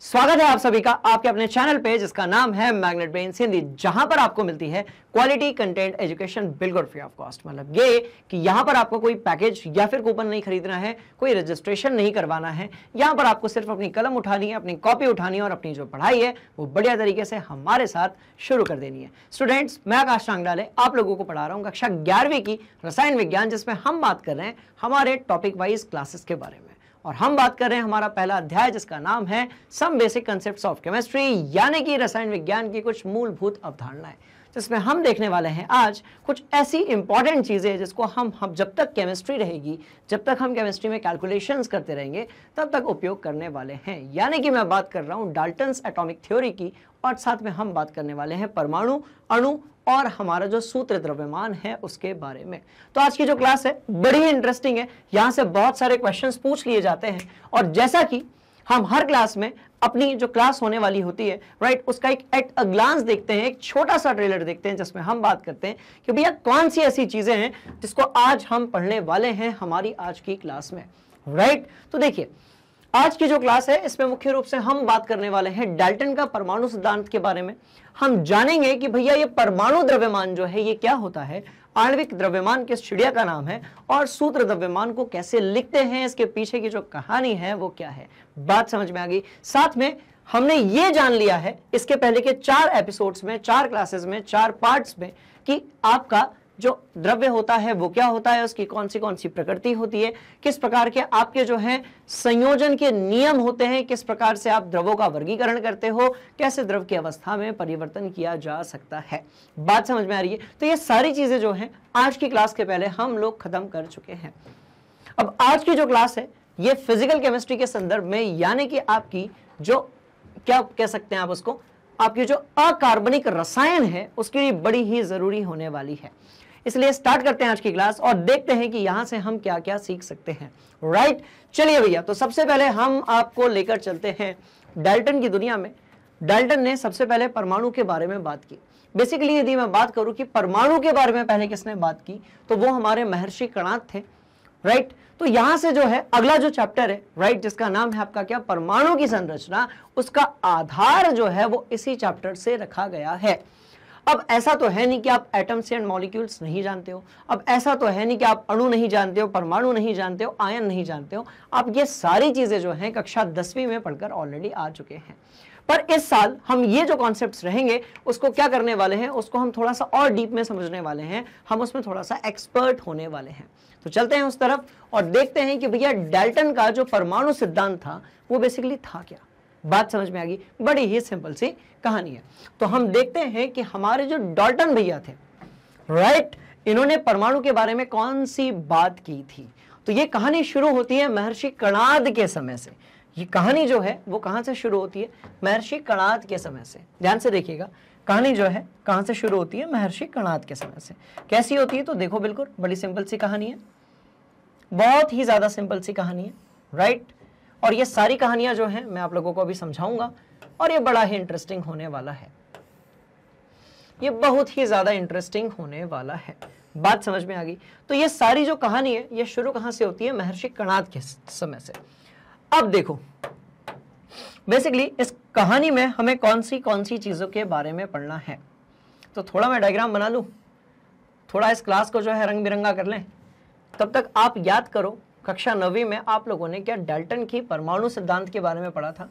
स्वागत है आप सभी का आपके अपने चैनल पे जिसका नाम है मैग्नेट ब्रेन्स हिंदी, जहां पर आपको मिलती है क्वालिटी कंटेंट एजुकेशन बिल्कुल फ्री ऑफ कॉस्ट। मतलब ये कि यहां पर आपको कोई पैकेज या फिर कूपन नहीं खरीदना है, कोई रजिस्ट्रेशन नहीं करवाना है। यहां पर आपको सिर्फ अपनी कलम उठानी है, अपनी कॉपी उठानी है और अपनी जो पढ़ाई है वो बढ़िया तरीके से हमारे साथ शुरू कर देनी है। स्टूडेंट्स, मैं आकाश टांगडाले आप लोगों को पढ़ा रहा हूँ कक्षा 11वीं की रसायन विज्ञान, जिसमें हम बात कर रहे हैं हमारे टॉपिक वाइज क्लासेस के बारे में। और हम बात कर रहे हैं हमारा पहला अध्याय जिसका नाम है some basic concepts of chemistry, यानी कि रसायन विज्ञान की कुछ मूलभूत अवधारणाएं, जिसमें हम देखने वाले हैं आज कुछ ऐसी इंपॉर्टेंट चीजें जिसको हम जब तक केमिस्ट्री रहेगी, जब तक हम केमिस्ट्री में कैलकुलेशंस करते रहेंगे तब तक उपयोग करने वाले हैं। यानी कि मैं बात कर रहा हूं डाल्टन्स एटॉमिक थ्योरी की, और साथ में हम बात करने वाले हैं परमाणु, अणु और हमारा जो सूत्र द्रव्यमान है उसके बारे में। तो आज की जो क्लास है बड़ी ही इंटरेस्टिंग है, यहां से बहुत सारे क्वेश्चंस पूछ लिए जाते हैं। और जैसा कि हम हर क्लास में अपनी जो क्लास होने वाली होती है राइट, उसका एक एट अ ग्लांस देखते हैं, एक छोटा सा ट्रेलर देखते हैं जिसमें हम बात करते हैं कि भैया कौन सी ऐसी चीजें हैं जिसको आज हम पढ़ने वाले हैं हमारी आज की क्लास में राइट। तो देखिए आज की जो क्लास है इसमें मुख्य रूप से हम बात करने वाले हैं डाल्टन का परमाणु सिद्धांत के बारे में। हम जानेंगे कि भैया ये परमाणु द्रव्यमान जो है ये क्या होता है, आणविक द्रव्यमान किस चिड़िया का नाम है, और सूत्र द्रव्यमान को कैसे लिखते हैं, इसके पीछे की जो कहानी है वो क्या है। बात समझ में आ गई। साथ में हमने ये जान लिया है इसके पहले के 4 एपिसोड्स में, 4 क्लासेस में, 4 पार्ट्स में कि आपका जो द्रव्य होता है वो क्या होता है, उसकी कौन सी प्रकृति होती है, किस प्रकार के आपके जो है संयोजन के नियम होते हैं, किस प्रकार से आप द्रवों का वर्गीकरण करते हो, कैसे द्रव की अवस्था में परिवर्तन किया जा सकता है। बात समझ में आ रही है। तो ये सारी चीजें जो हैं आज की क्लास के पहले हम लोग खत्म कर चुके हैं। अब आज की जो क्लास है ये फिजिकल केमिस्ट्री के संदर्भ में, यानी कि आपकी जो क्या कह सकते हैं आप उसको, आपकी जो अकार्बनिक रसायन है उसके लिए बड़ी ही जरूरी होने वाली है। इसलिए स्टार्ट करते हैं आज की क्लास और देखते हैं कि यहां से हम क्या क्या सीख सकते हैं राइट। चलिए भैया, तो सबसे पहले हम आपको लेकर चलते हैं डाल्टन की दुनिया में। डाल्टन ने सबसे पहले परमाणु के बारे में बात की। बेसिकली यदि मैं बात करूं कि परमाणु के बारे में पहले किसने बात की तो वो हमारे महर्षि कणाद थे राइट। तो यहां से जो है अगला जो चैप्टर है राइट, जिसका नाम है आपका क्या, परमाणु की संरचना, उसका आधार जो है वो इसी चैप्टर से रखा गया है। अब ऐसा तो है नहीं कि आप एटम्स एंड मॉलिक्यूल्स नहीं जानते हो, अब ऐसा तो है नहीं कि आप अणु नहीं जानते हो, परमाणु नहीं जानते हो, आयन नहीं जानते हो। आप ये सारी चीजें जो हैं कक्षा 10वीं में पढ़कर ऑलरेडी आ चुके हैं। पर इस साल हम ये जो कॉन्सेप्ट्स रहेंगे उसको क्या करने वाले हैं, उसको हम थोड़ा सा और डीप में समझने वाले हैं, हम उसमें थोड़ा सा एक्सपर्ट होने वाले हैं। तो चलते हैं उस तरफ और देखते हैं कि भैया डाल्टन का जो परमाणु सिद्धांत था वो बेसिकली था क्या। बात समझ में आ गई। बड़ी ही सिंपल सी कहानी है। तो हम देखते हैं कि हमारे जो डाल्टन भैया थे राइट, इन्होंने परमाणु के बारे में कौन सी बात की थी। तो ये कहानी शुरू होती है महर्षि कणाद के समय से। ये कहानी जो है वो कहां से शुरू होती है, महर्षि कणाद के समय से। ध्यान से देखिएगा, कहानी जो है कहां से शुरू होती है, महर्षि कणाद के समय से। कैसी होती है तो देखो, बिल्कुल बड़ी सिंपल सी कहानी है, बहुत ही ज्यादा सिंपल सी कहानी है राइट। और ये सारी कहानियां जो हैं मैं आप लोगों को अभी समझाऊंगा और ये बड़ा ही इंटरेस्टिंग होने वाला है, ये बहुत ही ज्यादा इंटरेस्टिंग होने वाला है। बात समझ में आ गई। तो ये सारी जो कहानी है ये शुरू कहां से होती है, महर्षि कणाद के समय से। अब देखो बेसिकली इस कहानी में हमें कौन सी चीजों के बारे में पढ़ना है। तो थोड़ा मैं डायग्राम बना लूं, थोड़ा इस क्लास को जो है रंग बिरंगा कर लें। तब तक आप याद करो कक्षा 9वीं में आप लोगों ने क्या डाल्टन की परमाणु सिद्धांत के बारे में पढ़ा था।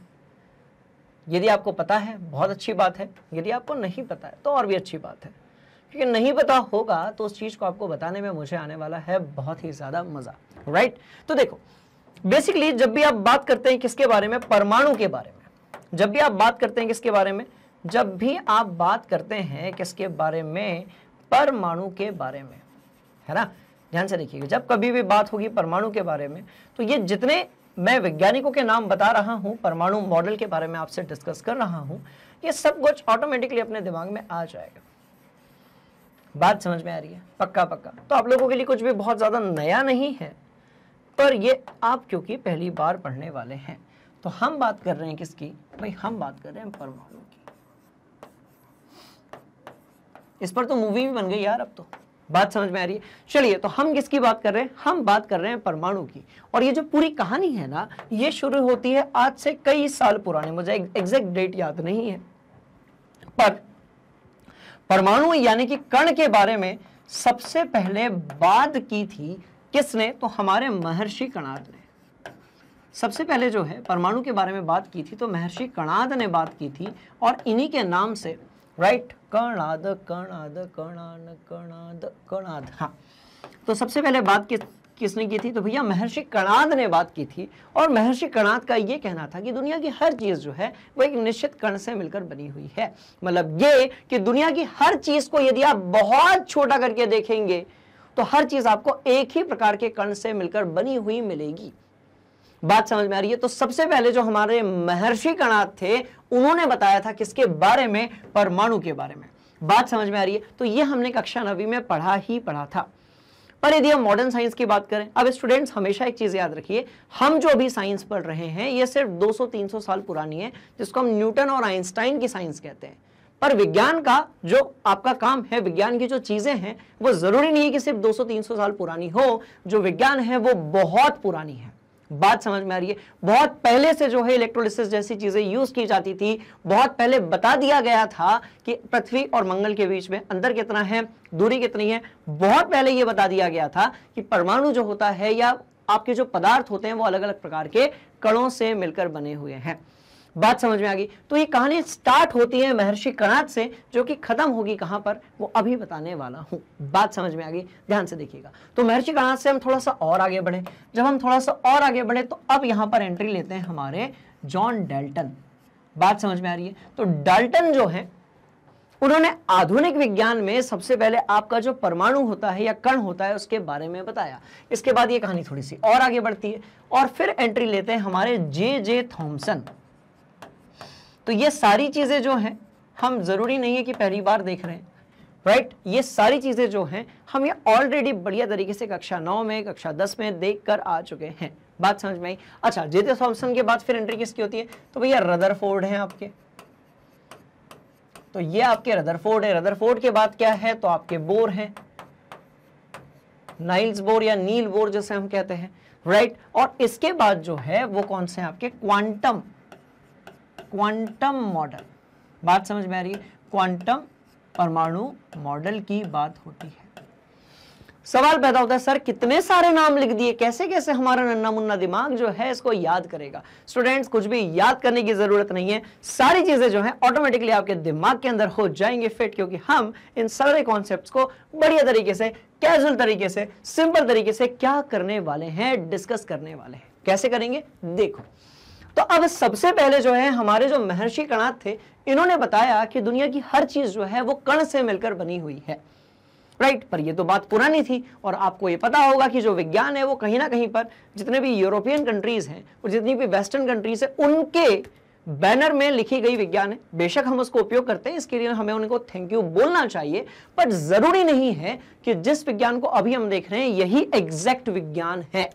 यदि आपको पता है बहुत अच्छी बात है, यदि आपको नहीं पता है तो और भी अच्छी बात है, क्योंकि नहीं पता होगा तो उस चीज को आपको बताने में मुझे आने वाला है बहुत ही ज्यादा मजा राइट। तो देखो बेसिकली जब भी आप बात करते हैं किसके बारे में, परमाणु के बारे में, जब भी आप बात करते हैं किसके बारे में, जब भी आप बात करते हैं किसके बारे में, परमाणु के बारे में, है ना। ध्यान से देखिएगा, जब कभी भी बात होगी परमाणु के बारे में तो ये जितने मैं वैज्ञानिकों के नाम बता रहा हूं, परमाणु मॉडल के बारे में आपसे डिस्कस कर रहा हूं, ये सब कुछ ऑटोमेटिकली अपने दिमाग में आ जाएगा। बात समझ में आ रही है, पक्का पक्का। तो आप लोगों के लिए कुछ भी बहुत ज्यादा नया नहीं है, पर ये आप क्योंकि पहली बार पढ़ने वाले हैं। तो हम बात कर रहे हैं किसकी भाई, हम बात कर रहे हैं परमाणु की। इस पर तो मूवी भी बन गई यार अब तो, बात समझ में आ रही है? चलिए, तो हम किसकी बात कर रहे हैं? हम बात कर रहे हैं परमाणु की। और ये जो पूरी कहानी है ना, ये शुरू होती है आज से कई साल पुराने, मुझे एग्जैक्ट डेट याद नहीं है, पर परमाणु यानी कि कण के बारे में सबसे पहले बात की थी किसने? तो हमारे महर्षि कणाद ने। सबसे पहले जो है परमाणु के बारे में बात की थी तो महर्षि कणाद ने बात की थी, और इन्हीं के नाम से, राइट, कणाद कणाद कणाद कणाद कणाद, हाँ, तो सबसे पहले बात किसने की थी? तो भैया महर्षि कणाद ने बात की थी। और महर्षि कणाद का ये कहना था कि दुनिया की हर चीज जो है वो एक निश्चित कण से मिलकर बनी हुई है। मतलब ये कि दुनिया की हर चीज को यदि आप बहुत छोटा करके देखेंगे तो हर चीज आपको एक ही प्रकार के कण से मिलकर बनी हुई मिलेगी। बात समझ में आ रही है? तो सबसे पहले जो हमारे महर्षि कणाद थे उन्होंने बताया था किसके बारे में? परमाणु के बारे में। बात समझ में आ रही है? तो ये हमने कक्षा 9वीं में पढ़ा था। पर यदि हम मॉडर्न साइंस की बात करें, अब स्टूडेंट्स हमेशा एक चीज याद रखिए, हम जो अभी साइंस पढ़ रहे हैं ये सिर्फ 200-300 साल पुरानी है, जिसको हम न्यूटन और आइंस्टाइन की साइंस कहते हैं। पर विज्ञान का जो आपका काम है, विज्ञान की जो चीजें हैं, वो जरूरी नहीं है कि सिर्फ 200-300 साल पुरानी हो। जो विज्ञान है वो बहुत पुरानी है। बात समझ में आ रही है? बहुत पहले से जो है इलेक्ट्रोलिसिस जैसी चीजें यूज की जाती थी। बहुत पहले बता दिया गया था कि पृथ्वी और मंगल के बीच में अंतर कितना है, दूरी कितनी है। बहुत पहले ये बता दिया गया था कि परमाणु जो होता है या आपके जो पदार्थ होते हैं वो अलग अलग प्रकार के कणों से मिलकर बने हुए हैं। बात समझ में आ गई? तो ये कहानी स्टार्ट होती है महर्षि कणाद से, जो कि खत्म होगी कहां पर वो अभी बताने वाला हूं। बात समझ में आ गई? ध्यान से देखिएगा। तो महर्षि कणाद से हम थोड़ा सा और आगे बढ़े। जब हम थोड़ा सा और आगे बढ़े तो अब यहां पर एंट्री लेते हैं हमारे जॉन डाल्टन। बात समझ में आ रही है? तो डाल्टन जो है उन्होंने आधुनिक विज्ञान में सबसे पहले आपका जो परमाणु होता है या कण होता है उसके बारे में बताया। इसके बाद ये कहानी थोड़ी सी और आगे बढ़ती है और फिर एंट्री लेते हैं हमारे जे थॉमसन। तो ये सारी चीजें जो हैं हम जरूरी नहीं है कि पहली बार देख रहे हैं, राइट? ये सारी चीजें जो हैं हम ये ऑलरेडी बढ़िया तरीके से कक्षा 9 में, कक्षा 10 में देख कर आ चुके हैं। बात समझ में आई? अच्छा, जे थॉमसन के बाद फिर एंट्री किसकी होती है? तो भैया रदरफोर्ड हैं आपके। तो ये आपके रदरफोर्ड है। रदरफोर्ड के बाद क्या है? तो आपके बोर हैं, नाइल्स बोर या नील बोर जैसे हम कहते हैं, राइट? और इसके बाद जो है वो कौन से हैं आपके? Quantum model. बात समझ में आ रही है? क्वांटम परमाणु मॉडल की बात होती है। सवाल पैदा होता है, सर कितने सारे नाम लिख दिए, कैसे कैसे हमारा नन्ना मुन्ना दिमाग जो है इसको याद करेगा? स्टूडेंट्स, कुछ भी याद करने की जरूरत नहीं है। सारी चीजें जो है ऑटोमेटिकली आपके दिमाग के अंदर हो जाएंगे फिट, क्योंकि हम इन सारे कॉन्सेप्ट्स को बढ़िया तरीके से, कैजुअल तरीके से, सिंपल तरीके से क्या करने वाले हैं, डिस्कस करने वाले हैं। कैसे करेंगे देखो। तो अब सबसे पहले जो है हमारे जो महर्षि कणाद थे, इन्होंने बताया कि दुनिया की हर चीज जो है वो कण से मिलकर बनी हुई है, राइट? पर ये तो बात पुरानी थी और आपको ये पता होगा कि जो विज्ञान है वो कहीं ना कहीं पर जितने भी यूरोपियन कंट्रीज हैं और जितनी भी वेस्टर्न कंट्रीज है उनके बैनर में लिखी गई विज्ञान है। बेशक हम उसको उपयोग करते हैं, इसके लिए हमें उनको थैंक यू बोलना चाहिए, पर जरूरी नहीं है कि जिस विज्ञान को अभी हम देख रहे हैं यही एग्जैक्ट विज्ञान है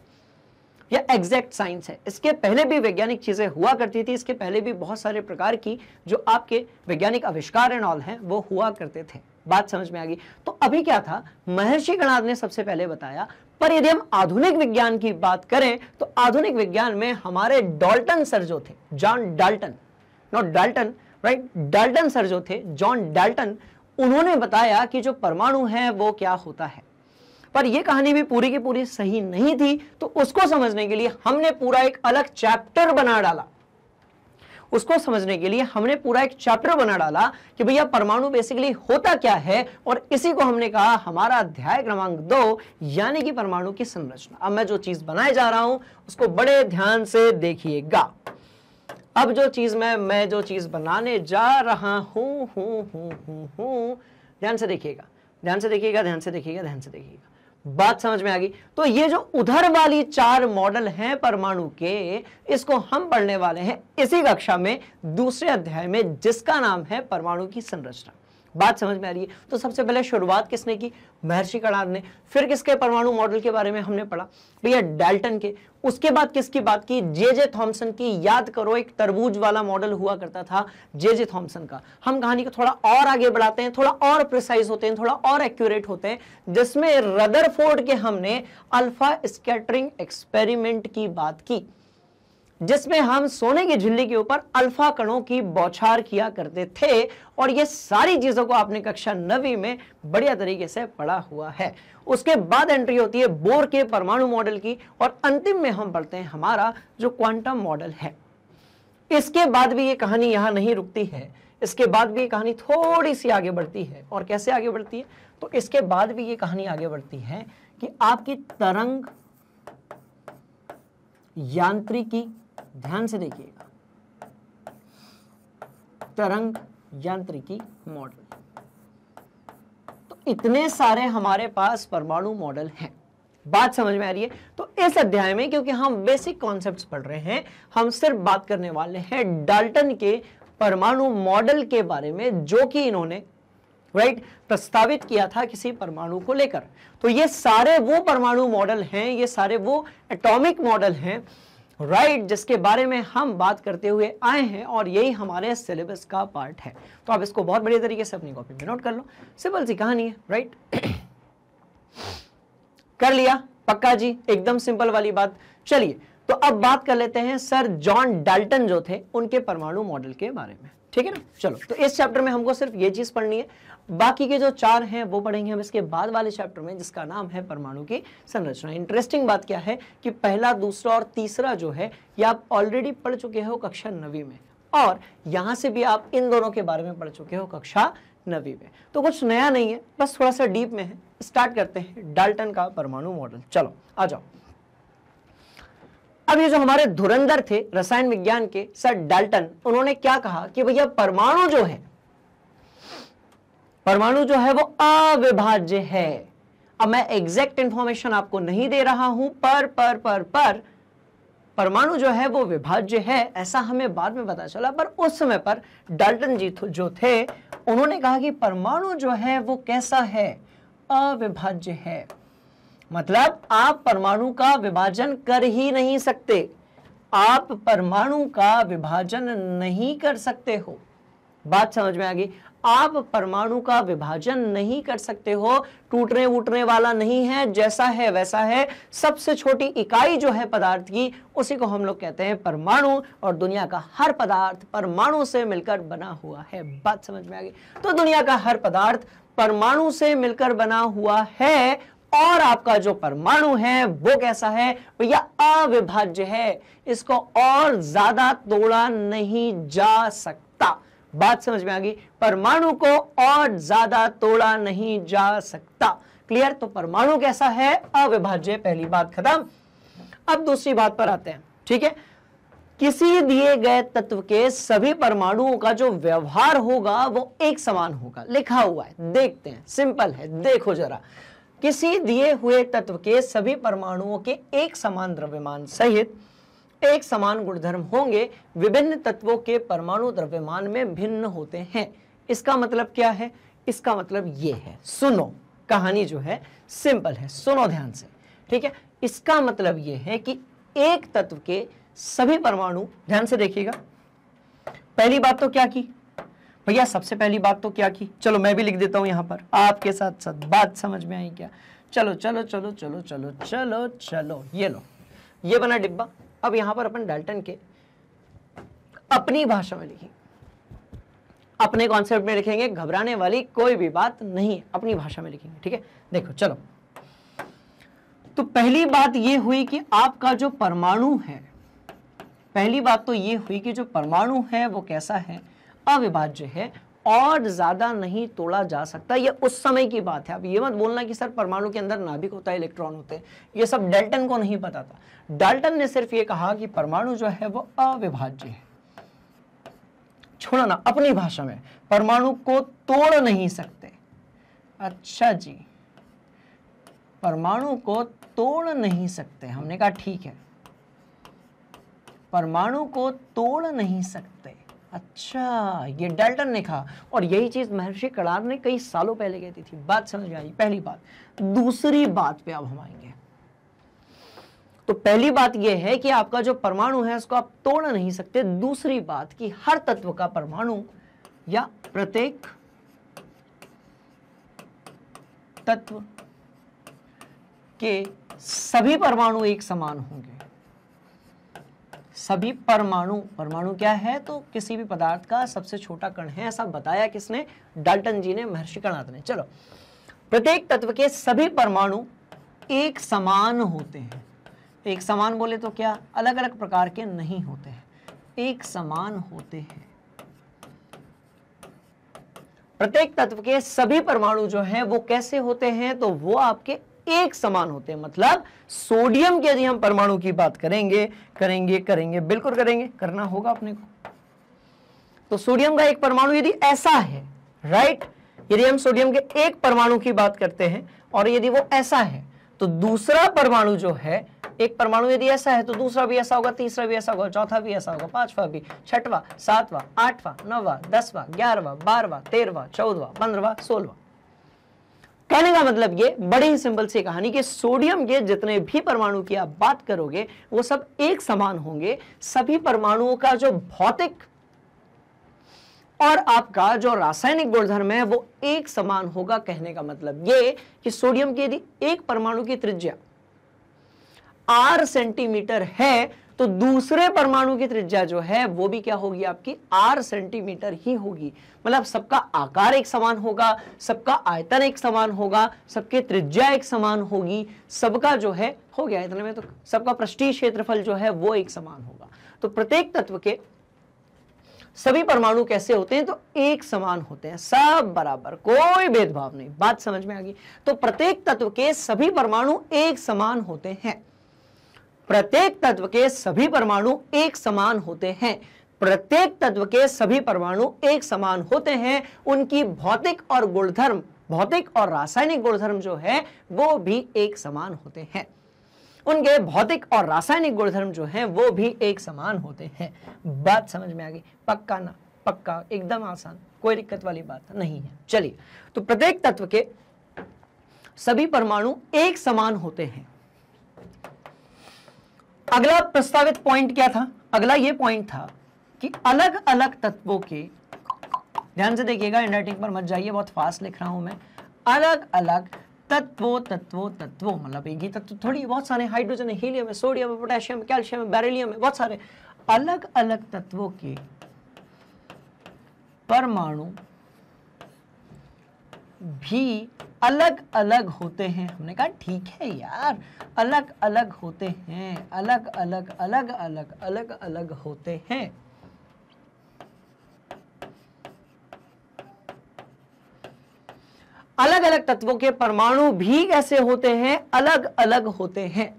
या एग्जैक्ट साइंस है। इसके पहले भी वैज्ञानिक चीजें हुआ करती थी, इसके पहले भी बहुत सारे प्रकार की जो आपके वैज्ञानिक आविष्कार एंड ऑल हैं वो हुआ करते थे। बात समझ में आ गई? तो अभी क्या था, महर्षि कणाद ने सबसे पहले बताया। पर यदि हम आधुनिक विज्ञान की बात करें तो आधुनिक विज्ञान में हमारे डाल्टन सर जो थे, John Dalton, not Dalton, right? Dalton sir जो थे, जॉन डाल्टन, उन्होंने बताया कि जो परमाणु है वो क्या होता है। पर यह कहानी भी पूरी की पूरी सही नहीं थी, तो उसको समझने के लिए हमने पूरा एक अलग चैप्टर बना डाला। उसको समझने के लिए हमने पूरा एक चैप्टर बना डाला कि भैया परमाणु बेसिकली होता क्या है, और इसी को हमने कहा हमारा अध्याय क्रमांक 2, यानी कि परमाणु की संरचना। अब मैं जो चीज बनाए जा रहा हूं उसको बड़े ध्यान से देखिएगा। अब जो चीज मैं जो चीज बनाने जा रहा हूं ध्यान से देखिएगा, ध्यान से देखिएगा, ध्यान से देखिएगा, ध्यान से देखिएगा। बात समझ में आ गई? तो ये जो उधर वाली 4 मॉडल हैं परमाणु के, इसको हम पढ़ने वाले हैं इसी कक्षा में दूसरे अध्याय में, जिसका नाम है परमाणु की संरचना। बात समझ में आ रही है? तो सबसे पहले शुरुआत किसने की? महर्षि कणाद ने। फिर किसके परमाणु मॉडल के बारे में हमने पढ़ा? भैया डाल्टन के। उसके बाद किसकी बात की? जे थॉमसन की। याद करो, एक तरबूज वाला मॉडल हुआ करता था जे थॉमसन का। हम कहानी को थोड़ा और आगे बढ़ाते हैं, थोड़ा और प्रिसाइज होते हैं, थोड़ा और एक्यूरेट होते हैं, जिसमें रदरफोर्ड के हमने अल्फा स्कैटरिंग एक्सपेरिमेंट की बात की, जिसमें हम सोने की झिल्ली के ऊपर अल्फा कणों की बौछार किया करते थे। और ये सारी चीजों को आपने कक्षा 9वीं में बढ़िया तरीके से पढ़ा हुआ है। उसके बाद एंट्री होती है बोर के परमाणु मॉडल की, और अंतिम में हम पढ़ते हैं हमारा जो क्वांटम मॉडल है। इसके बाद भी ये कहानी यहां नहीं रुकती है, इसके बाद भी ये कहानी थोड़ी सी आगे बढ़ती है। और कैसे आगे बढ़ती है? तो इसके बाद भी ये कहानी आगे बढ़ती है कि आपकी तरंग यांत्रिकी, ध्यान से देखिएगा, तरंग यांत्रिकी मॉडल। तो इतने सारे हमारे पास परमाणु मॉडल हैं। बात समझ में आ रही है? तो इस अध्याय में क्योंकि हम बेसिक कॉन्सेप्ट्स पढ़ रहे हैं, हम सिर्फ बात करने वाले हैं डाल्टन के परमाणु मॉडल के बारे में, जो कि इन्होंने प्रस्तावित किया था किसी परमाणु को लेकर। तो ये सारे वो परमाणु मॉडल हैं, ये सारे वो एटॉमिक मॉडल हैं, जिसके बारे में हम बात करते हुए आए हैं, और यही हमारे सिलेबस का पार्ट है। तो आप इसको बहुत बढ़िया तरीके से अपनी कॉपी में नोट कर लो। सिंपल सी कहानी है, राइट? कर लिया? पक्का जी, एकदम सिंपल वाली बात। चलिए, तो अब बात कर लेते हैं सर जॉन डाल्टन जो थे, उनके परमाणु मॉडल के बारे में। ठीक है ना? चलो, तो इस चैप्टर में हमको सिर्फ ये चीज पढ़नी है, बाकी के जो 4 हैं वो पढ़ेंगे हम इसके बाद वाले चैप्टर में, जिसका नाम है परमाणु की संरचना। इंटरेस्टिंग बात क्या है कि पहला, दूसरा और तीसरा जो है ये आप ऑलरेडी पढ़ चुके हो कक्षा 9वीं में, और यहां से भी आप इन दोनों के बारे में पढ़ चुके हो कक्षा 9वीं में। तो कुछ नया नहीं है, बस थोड़ा सा डीप में है। स्टार्ट करते हैं डाल्टन का परमाणु मॉडल। चलो आ जाओ। अब ये जो हमारे धुरंधर थे रसायन विज्ञान के सर डाल्टन, उन्होंने क्या कहा कि भैया परमाणु जो है, परमाणु जो है वो अविभाज्य है। अब मैं एग्जैक्ट इंफॉर्मेशन आपको नहीं दे रहा हूं, पर परमाणु जो है वो विभाज्य है, ऐसा हमें बाद में पता चला। पर उस समय पर डाल्टन जी जो थे, उन्होंने कहा कि परमाणु जो है वो कैसा है? अविभाज्य है। मतलब आप परमाणु का विभाजन कर ही नहीं सकते, आप परमाणु का विभाजन नहीं कर सकते हो। बात समझ में आ गई? आप परमाणु का विभाजन नहीं कर सकते हो, टूटने वूटने वाला नहीं है, जैसा है वैसा है। सबसे छोटी इकाई जो है पदार्थ की, उसी को हम लोग कहते हैं परमाणु, और दुनिया का हर पदार्थ परमाणु से मिलकर बना हुआ है। बात समझ में आ गई? तो दुनिया का हर पदार्थ परमाणु से मिलकर बना हुआ है, और आपका जो परमाणु है वो कैसा है भैया? अविभाज्य है, इसको और ज्यादा तोड़ा नहीं जा सकता। बात समझ में आ गई? परमाणु को और ज्यादा तोड़ा नहीं जा सकता। क्लियर? तो परमाणु कैसा है? अविभाज्य। पहली बात खत्म। अब दूसरी बात पर आते हैं। ठीक है? किसी दिए गए तत्व के सभी परमाणुओं का जो व्यवहार होगा वो एक समान होगा। लिखा हुआ है, देखते हैं, सिंपल है, देखो जरा। किसी दिए हुए तत्व के सभी परमाणुओं के एक समान द्रव्यमान सहित एक समान गुणधर्म होंगे, विभिन्न तत्वों के परमाणु द्रव्यमान में भिन्न होते हैं। इसका मतलब क्या है? इसका मतलब ये है, सुनो, कहानी जो है सिंपल है, सुनो ध्यान से। ठीक है? इसका मतलब ये है कि एक तत्व के सभी परमाणु, ध्यान से देखिएगा, पहली बात तो क्या की भैया? सबसे पहली बात तो क्या की? चलो मैं भी लिख देता हूं यहां पर, आपके साथ साथ। बात समझ में आई क्या? चलो चलो चलो चलो चलो चलो चलो, ये लो, ये बना डिब्बा। अब यहां पर अपन डाल्टन के अपनी भाषा में लिखेंगे, अपने कॉन्सेप्ट में लिखेंगे, घबराने वाली कोई भी बात नहीं है, अपनी भाषा में लिखेंगे। ठीक है? देखो चलो, तो पहली बात ये हुई कि आपका जो परमाणु है, पहली बात तो ये हुई कि जो परमाणु है वो कैसा है? अविभाज्य है, और ज्यादा नहीं तोड़ा जा सकता। ये उस समय की बात है। अब ये मत बोलना कि सर परमाणु के अंदर नाभिक होता है, इलेक्ट्रॉन होते हैं, ये सब डाल्टन को नहीं पता था। डाल्टन ने सिर्फ ये कहा कि परमाणु जो है वो अविभाज्य है। छोड़ो ना, अपनी भाषा में, परमाणु को तोड़ नहीं सकते। अच्छा जी, परमाणु को तोड़ नहीं सकते। हमने कहा ठीक है, परमाणु को तोड़ नहीं सकते। अच्छा, ये डाल्टन ने कहा, और यही चीज महर्षि कणाद ने कई सालों पहले कहती थी। बात समझ में आई, पहली बात। दूसरी बात पे अब हम आएंगे। तो पहली बात यह है कि आपका जो परमाणु है उसको आप तोड़ नहीं सकते। दूसरी बात कि हर तत्व का परमाणु या प्रत्येक तत्व के सभी परमाणु एक समान होंगे। सभी परमाणु, परमाणु क्या है? तो किसी भी पदार्थ का सबसे छोटा कण है, ऐसा बताया किसने? डाल्टन जी ने, महर्षि कणाद ने। चलो, प्रत्येक तत्व के सभी परमाणु एक समान होते हैं। एक समान बोले तो क्या? अलग अलग प्रकार के नहीं होते हैं, एक समान होते हैं। प्रत्येक तत्व के सभी परमाणु जो हैं वो कैसे होते हैं? तो वो आपके एक समान होते हैं। मतलब सोडियम की यदि हम परमाणु की बात करेंगे, बिल्कुल करेंगे, करना होगा अपने को। तो सोडियम का एक परमाणु यदि ऐसा है, राइट, यदि हम सोडियम के एक परमाणु की बात करते हैं और यदि वो ऐसा है, तो दूसरा परमाणु जो है, एक परमाणु यदि ऐसा है तो दूसरा भी ऐसा होगा, तीसरा भी ऐसा होगा, चौथा भी ऐसा होगा, पांचवा भी, छठवां, सातवां, आठवां, नौवां, 10वां, 11वां, 12वां, 13वां, 14वां, 15वां, 16वां। कहने का मतलब ये बड़ी ही सिंपल सी कहानी कि सोडियम के जितने भी परमाणु की आप बात करोगे वो सब एक समान होंगे। सभी परमाणुओं का जो भौतिक और आपका जो रासायनिक गुणधर्म है वो एक समान होगा। कहने का मतलब ये कि सोडियम की यदि एक परमाणु की त्रिज्या 8 सेंटीमीटर है तो दूसरे परमाणु की त्रिज्या जो है वो भी क्या होगी? आपकी 8 सेंटीमीटर ही होगी। मतलब सबका आकार एक समान होगा, सबका आयतन एक समान होगा, सबके त्रिज्या एक समान होगी, सबका जो है हो गया इतने में, तो सबका पृष्ठीय क्षेत्रफल जो है वो एक समान होगा। तो प्रत्येक तत्व के सभी परमाणु कैसे होते हैं? तो एक समान होते हैं, सब बराबर, कोई भेदभाव नहीं। बात समझ में आ गई? तो प्रत्येक तत्व के सभी परमाणु एक समान होते हैं। प्रत्येक तत्व के सभी परमाणु एक समान होते हैं। प्रत्येक तत्व के सभी परमाणु एक समान होते हैं। उनकी भौतिक और गुणधर्म, भौतिक और रासायनिक गुणधर्म जो है वो भी एक समान होते हैं। उनके भौतिक और रासायनिक गुणधर्म जो हैं वो भी एक समान होते हैं। बात समझ में आ गई? पक्का ना? पक्का, एकदम आसान, कोई दिक्कत वाली बात नहीं है। चलिए, तो प्रत्येक तत्व के सभी परमाणु एक समान होते हैं। अगला प्रस्तावित पॉइंट क्या था? अगला ये पॉइंट था कि अलग अलग तत्वों के, ध्यान से देखिएगा, हैंडराइटिंग पर मत जाइए, बहुत फास्ट लिख रहा हूं मैं। अलग अलग तत्वों मतलब एक ही तत्व थोड़ी, बहुत सारे, हाइड्रोजन है, हीलियम है, सोडियम है, पोटेशियम है, कैल्शियम है, बेरिलियम है, बहुत सारे अलग अलग तत्वों के परमाणु भी अलग अलग होते हैं। हमने कहा ठीक है यार, अलग अलग होते हैं, अलग अलग अलग अलग अलग अलग होते हैं। अलग अलग तत्वों के परमाणु भी कैसे होते हैं? अलग अलग होते हैं।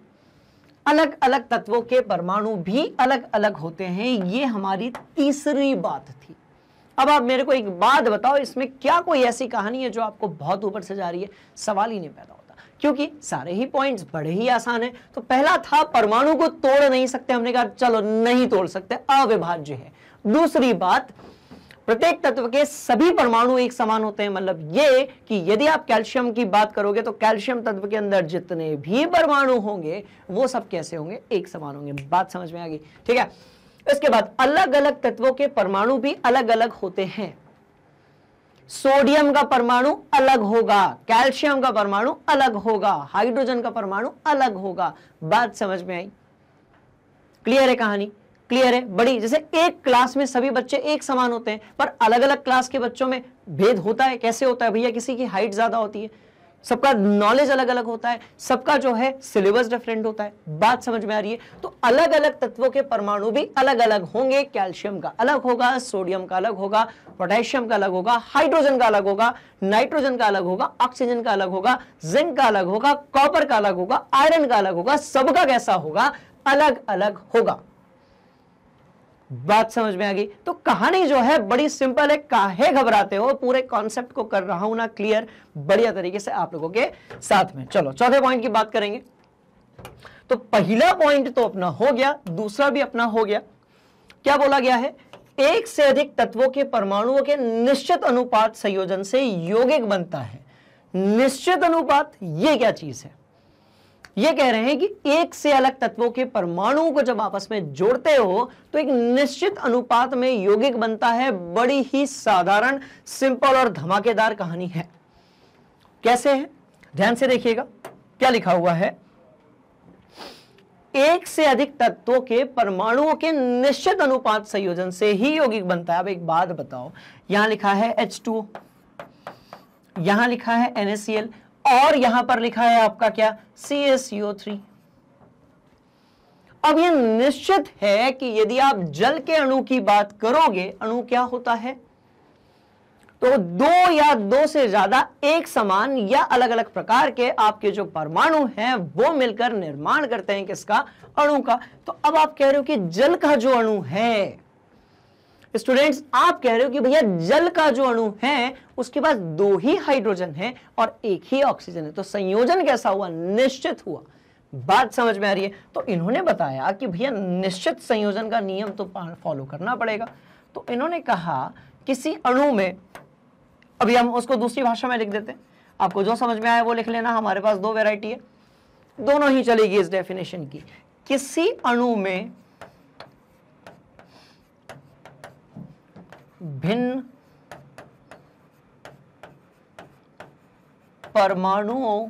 अलग अलग तत्वों के परमाणु भी अलग अलग होते हैं। ये हमारी तीसरी बात थी। अब आप मेरे को एक बात बताओ, इसमें क्या कोई ऐसी कहानी है जो आपको बहुत ऊपर से जा रही है? सवाल ही नहीं पैदा होता, क्योंकि सारे ही पॉइंट्स बड़े ही आसान हैं। तो पहला था परमाणु को तोड़ नहीं सकते, हमने कहा चलो नहीं तोड़ सकते, अविभाज्य है। दूसरी बात, प्रत्येक तत्व के सभी परमाणु एक समान होते हैं। मतलब ये कि यदि आप कैल्शियम की बात करोगे तो कैल्शियम तत्व के अंदर जितने भी परमाणु होंगे वो सब कैसे होंगे? एक समान होंगे। बात समझ में आ गई? ठीक है। इसके बाद अलग अलग तत्वों के परमाणु भी अलग अलग होते हैं। सोडियम का परमाणु अलग होगा, कैल्शियम का परमाणु अलग होगा, हाइड्रोजन का परमाणु अलग होगा। बात समझ में आई? क्लियर है कहानी? क्लियर है? बड़ी, जैसे एक क्लास में सभी बच्चे एक समान होते हैं पर अलग अलग क्लास के बच्चों में भेद होता है। कैसे होता है भैया? किसी की हाइट ज्यादा होती है, सबका नॉलेज अलग अलग होता है, सबका जो है सिलेबस डिफरेंट होता है। बात समझ में आ रही है? तो अलग अलग तत्वों के परमाणु भी अलग अलग होंगे। कैल्शियम का अलग होगा, सोडियम का अलग होगा, पोटेशियम का अलग होगा, हाइड्रोजन का अलग होगा, नाइट्रोजन का अलग होगा, ऑक्सीजन का अलग होगा, जिंक का अलग होगा, कॉपर का अलग होगा, आयरन का अलग होगा। सबका कैसा होगा? अलग अलग होगा। बात समझ में आ गई? तो कहानी जो है बड़ी सिंपल है। काहे घबराते हो? पूरे कॉन्सेप्ट को कर रहा हूं ना क्लियर बढ़िया तरीके से आप लोगों के साथ में। चलो चौथे पॉइंट की बात करेंगे। तो पहला पॉइंट तो अपना हो गया, दूसरा भी अपना हो गया। क्या बोला गया है? एक से अधिक तत्वों के परमाणुओं के निश्चित अनुपात संयोजन से यौगिक बनता है। निश्चित अनुपात ये क्या चीज है? ये कह रहे हैं कि एक से अलग तत्वों के परमाणुओं को जब आपस में जोड़ते हो तो एक निश्चित अनुपात में यौगिक बनता है। बड़ी ही साधारण, सिंपल और धमाकेदार कहानी है। कैसे है? ध्यान से देखिएगा क्या लिखा हुआ है। एक से अधिक तत्वों के परमाणुओं के निश्चित अनुपात संयोजन से ही यौगिक बनता है। अब एक बात बताओ, यहां लिखा है H2O, यहां लिखा है NaCl और यहां पर लिखा है आपका क्या? CaCO3। अब यह निश्चित है कि यदि आप जल के अणु की बात करोगे, अणु क्या होता है? तो दो या दो से ज्यादा एक समान या अलग अलग प्रकार के आपके जो परमाणु हैं वो मिलकर निर्माण करते हैं किसका? अणु का। तो अब आप कह रहे हो कि जल का जो अणु है, स्टूडेंट्स आप कह रहे हो कि भैया जल का जो अणु है उसके पास दो ही हाइड्रोजन है और एक ही ऑक्सीजन है, तो संयोजन कैसा हुआ? निश्चित हुआ। बात समझ में आ रही है? तो इन्होंने बताया कि भैया निश्चित संयोजन का नियम तो फॉलो करना पड़ेगा। तो इन्होंने कहा किसी अणु में, अभी हम उसको दूसरी भाषा में लिख देते हैं, आपको जो समझ में आया वो लिख लेना। हमारे पास दो वैरायटी है, दोनों ही चलेगी इस डेफिनेशन की। किसी अणु में भिन्न परमाणुओं,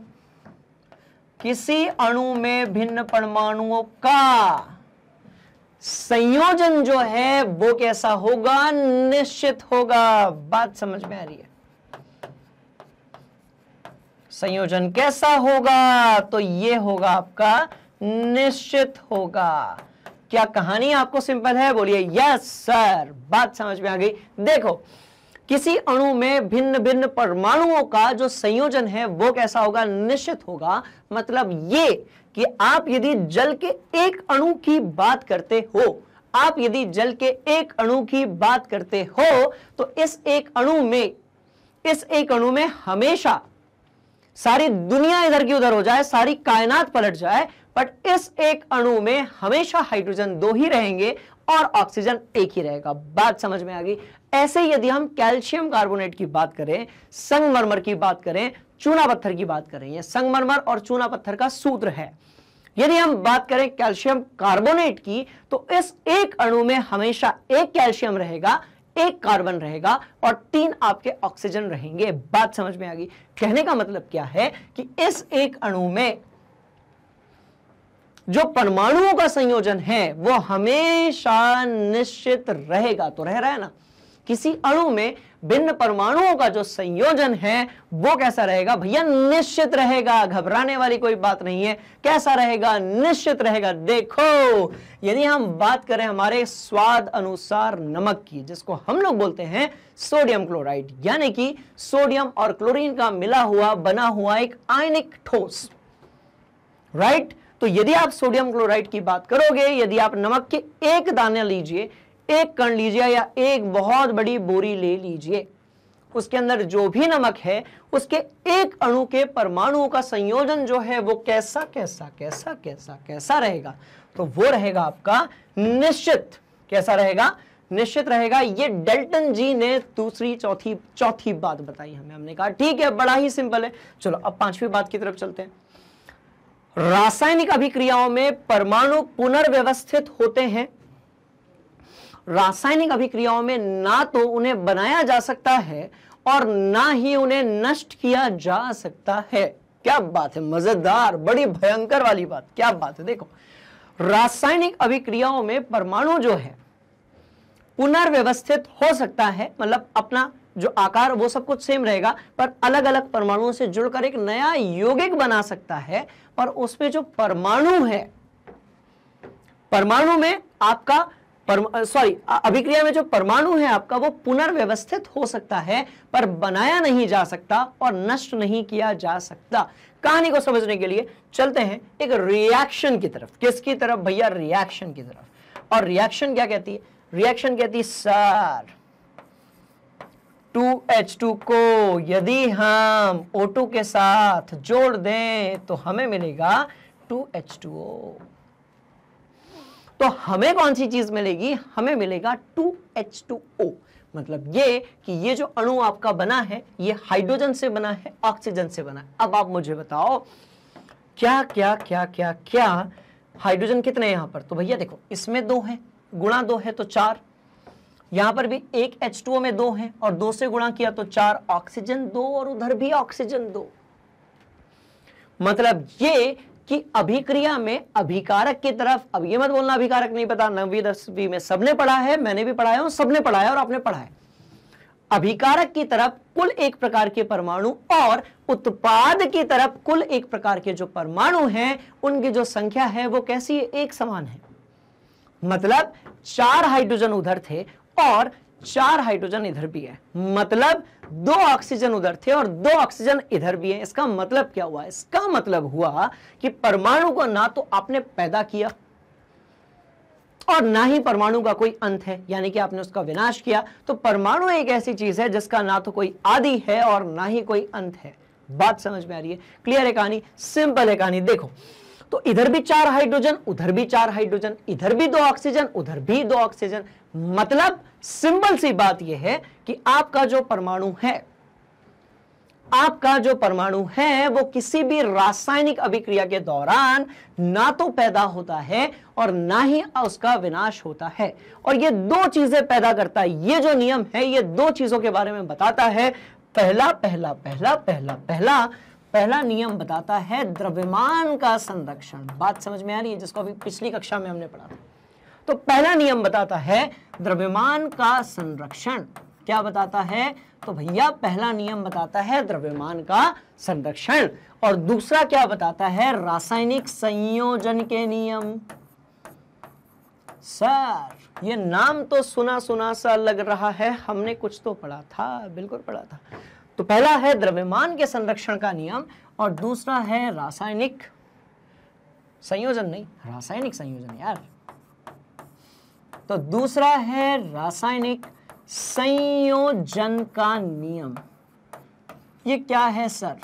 किसी अणु में भिन्न परमाणुओं का संयोजन जो है वो कैसा होगा? निश्चित होगा। बात समझ में आ रही है? संयोजन कैसा होगा? तो ये होगा आपका निश्चित होगा। क्या कहानी आपको सिंपल है? बोलिए यस सर। बात समझ में आ गई? देखो, किसी अणु में भिन्न भिन्न परमाणुओं का जो संयोजन है वो कैसा होगा? निश्चित होगा। मतलब ये कि आप यदि जल के एक अणु की बात करते हो, आप यदि जल के एक अणु की बात करते हो तो इस एक अणु में हमेशा सारी दुनिया इधर की उधर हो जाए, सारी कायनात पलट जाए, बट इस एक अणु में हमेशा हाइड्रोजन दो ही रहेंगे और ऑक्सीजन एक ही रहेगा। बात समझ में आ गई? ऐसे यदि हम कैल्शियम कार्बोनेट की बात करें, संगमरमर की बात करें, चूना पत्थर की बात करें, यह संगमरमर और चूना पत्थर का सूत्र है। यदि हम बात करें कैल्शियम कार्बोनेट की तो इस एक अणु में हमेशा एक कैल्शियम रहेगा, एक कार्बन रहेगा और तीन आपके ऑक्सीजन रहेंगे। बात समझ में आ गई? कहने का मतलब क्या है कि इस एक अणु में जो परमाणुओं का संयोजन है वो हमेशा निश्चित रहेगा। तो रह रहा है ना? किसी अणु में भिन्न परमाणुओं का जो संयोजन है वो कैसा रहेगा? भैया निश्चित रहेगा। घबराने वाली कोई बात नहीं है। कैसा रहेगा? निश्चित रहेगा। देखो, यदि हम बात करें हमारे स्वाद अनुसार नमक की, जिसको हम लोग बोलते हैं सोडियम क्लोराइड, यानी कि सोडियम और क्लोरीन का मिला हुआ बना हुआ एक आयनिक ठोस, राइट? तो यदि आप सोडियम क्लोराइड की बात करोगे, यदि आप नमक के एक दाना लीजिए, एक कण लीजिए या एक बहुत बड़ी बोरी ले लीजिए, उसके अंदर जो भी नमक है उसके एक अणु के परमाणुओं का संयोजन जो है वो कैसा कैसा कैसा कैसा कैसा रहेगा? तो वो रहेगा आपका निश्चित। कैसा रहेगा? निश्चित रहेगा। ये डाल्टन जी ने दूसरी चौथी बात बताई हमें। हमने कहा ठीक है, बड़ा ही सिंपल है। चलो अब पांचवी बात की तरफ चलते हैं। रासायनिक अभिक्रियाओं में परमाणु पुनर्व्यवस्थित होते हैं। रासायनिक अभिक्रियाओं में ना तो उन्हें बनाया जा सकता है और ना ही उन्हें नष्ट किया जा सकता है। क्या बात है, मजेदार, बड़ी भयंकर वाली बात। क्या बात है? देखो, रासायनिक अभिक्रियाओं में परमाणु जो है पुनर्व्यवस्थित हो सकता है, मतलब अपना जो आकार वो सब कुछ सेम रहेगा, पर अलग अलग परमाणुओं से जुड़कर एक नया यौगिक बना सकता है। और उसमें जो परमाणु है, परमाणु में आपका अभिक्रिया में जो परमाणु है आपका वो पुनर्व्यवस्थित हो सकता है, पर बनाया नहीं जा सकता और नष्ट नहीं किया जा सकता। कहानी को समझने के लिए चलते हैं एक रिएक्शन की तरफ। किसकी तरफ भैया? रिएक्शन की तरफ। और रिएक्शन क्या कहती है? रिएक्शन कहती है सर 2H2 को यदि हम O2 के साथ जोड़ दें तो हमें मिलेगा 2H2O। तो हमें कौन सी चीज मिलेगी, हमें मिलेगा 2H2O। मतलब ये कि ये जो अणु आपका बना है ये हाइड्रोजन से बना है, ऑक्सीजन से बना है। अब आप मुझे बताओ क्या क्या क्या क्या क्या हाइड्रोजन कितने हैं यहां पर, तो भैया देखो इसमें 2 है, गुणा 2 है तो 4, यहां पर भी एक H2O में 2 है और 2 से गुणा किया तो 4, ऑक्सीजन 2 और उधर भी ऑक्सीजन 2। मतलब ये कि अभिक्रिया में अभिकारक की तरफ, अब ये मत बोलना अभिकारक नहीं पता, 9वीं 10वीं में सबने पढ़ा है, मैंने भी पढ़ाया हूं, सबने पढ़ा है और आपने पढ़ा है। अभिकारक की तरफ कुल एक प्रकार के परमाणु और उत्पाद की तरफ कुल एक प्रकार के जो परमाणु हैं उनकी जो संख्या है वो कैसी है, एक समान है। मतलब 4 हाइड्रोजन उधर थे और 4 हाइड्रोजन इधर भी है, मतलब 2 ऑक्सीजन उधर थे और 2 ऑक्सीजन इधर भी है। इसका मतलब क्या हुआ, इसका मतलब हुआ कि परमाणु को ना तो आपने पैदा किया और ना ही परमाणु का कोई अंत है, यानी कि आपने उसका विनाश किया। तो परमाणु एक ऐसी चीज है जिसका ना तो कोई आदि है और ना ही कोई अंत है। बात समझ में आ रही है, क्लियर है कहानी, सिंपल है कहानी। देखो तो इधर भी 4 हाइड्रोजन, उधर भी 4 हाइड्रोजन, इधर भी 2 ऑक्सीजन, उधर भी 2 ऑक्सीजन। मतलब सिंपल सी बात यह है कि आपका जो परमाणु है, आपका जो परमाणु है वो किसी भी रासायनिक अभिक्रिया के दौरान ना तो पैदा होता है और ना ही उसका विनाश होता है। और ये 2 चीजें पैदा करता है, ये जो नियम है ये 2 चीजों के बारे में बताता है। पहला पहला पहला पहला पहला पहला नियम बताता है द्रव्यमान का संरक्षण। बात समझ में आ रही है, जिसको अभी पिछली कक्षा में हमने पढ़ा था। तो पहला नियम बताता है द्रव्यमान का संरक्षण। क्या बताता है, तो भैया पहला नियम बताता है द्रव्यमान का संरक्षण। और दूसरा क्या बताता है, रासायनिक संयोजन के नियम। सर ये नाम तो सुना सुना सा लग रहा है, हमने कुछ तो पढ़ा था, बिल्कुल पढ़ा था। तो पहला है द्रव्यमान के संरक्षण का नियम और दूसरा है रासायनिक संयोजन, नहीं रासायनिक संयोजन यार। तो दूसरा है रासायनिक संयोजन का नियम। ये क्या है सर,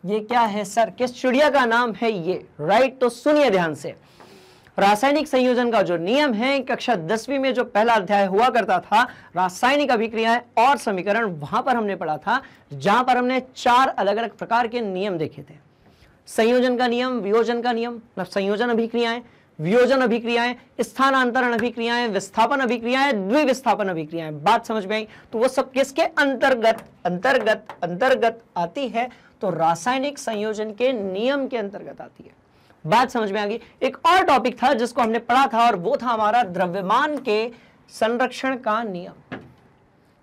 ये क्या है सर, किस चिड़िया का नाम है ये, राइट। तो सुनिए ध्यान से, रासायनिक संयोजन का जो नियम है कक्षा 10वीं में जो पहला अध्याय हुआ करता था रासायनिक अभिक्रियाएं और समीकरण, वहां पर हमने पढ़ा था, जहां पर हमने 4 अलग अलग प्रकार के नियम देखे थे। संयोजन का नियम, वियोजन का नियम, मतलब संयोजन अभिक्रियाएं, वियोजन अभिक्रियाएं, स्थानांतरण अभिक्रियाएं, विस्थापन अभिक्रियाएं, द्विविस्थापन अभिक्रियाएं। बात समझ में आई। तो वो सब किसके अंतर्गत अंतर्गत अंतर्गत आती है, तो रासायनिक संयोजन के नियम के अंतर्गत आती है। बात समझ में आ गई। एक और टॉपिक था जिसको हमने पढ़ा था और वो था हमारा द्रव्यमान के संरक्षण का नियम।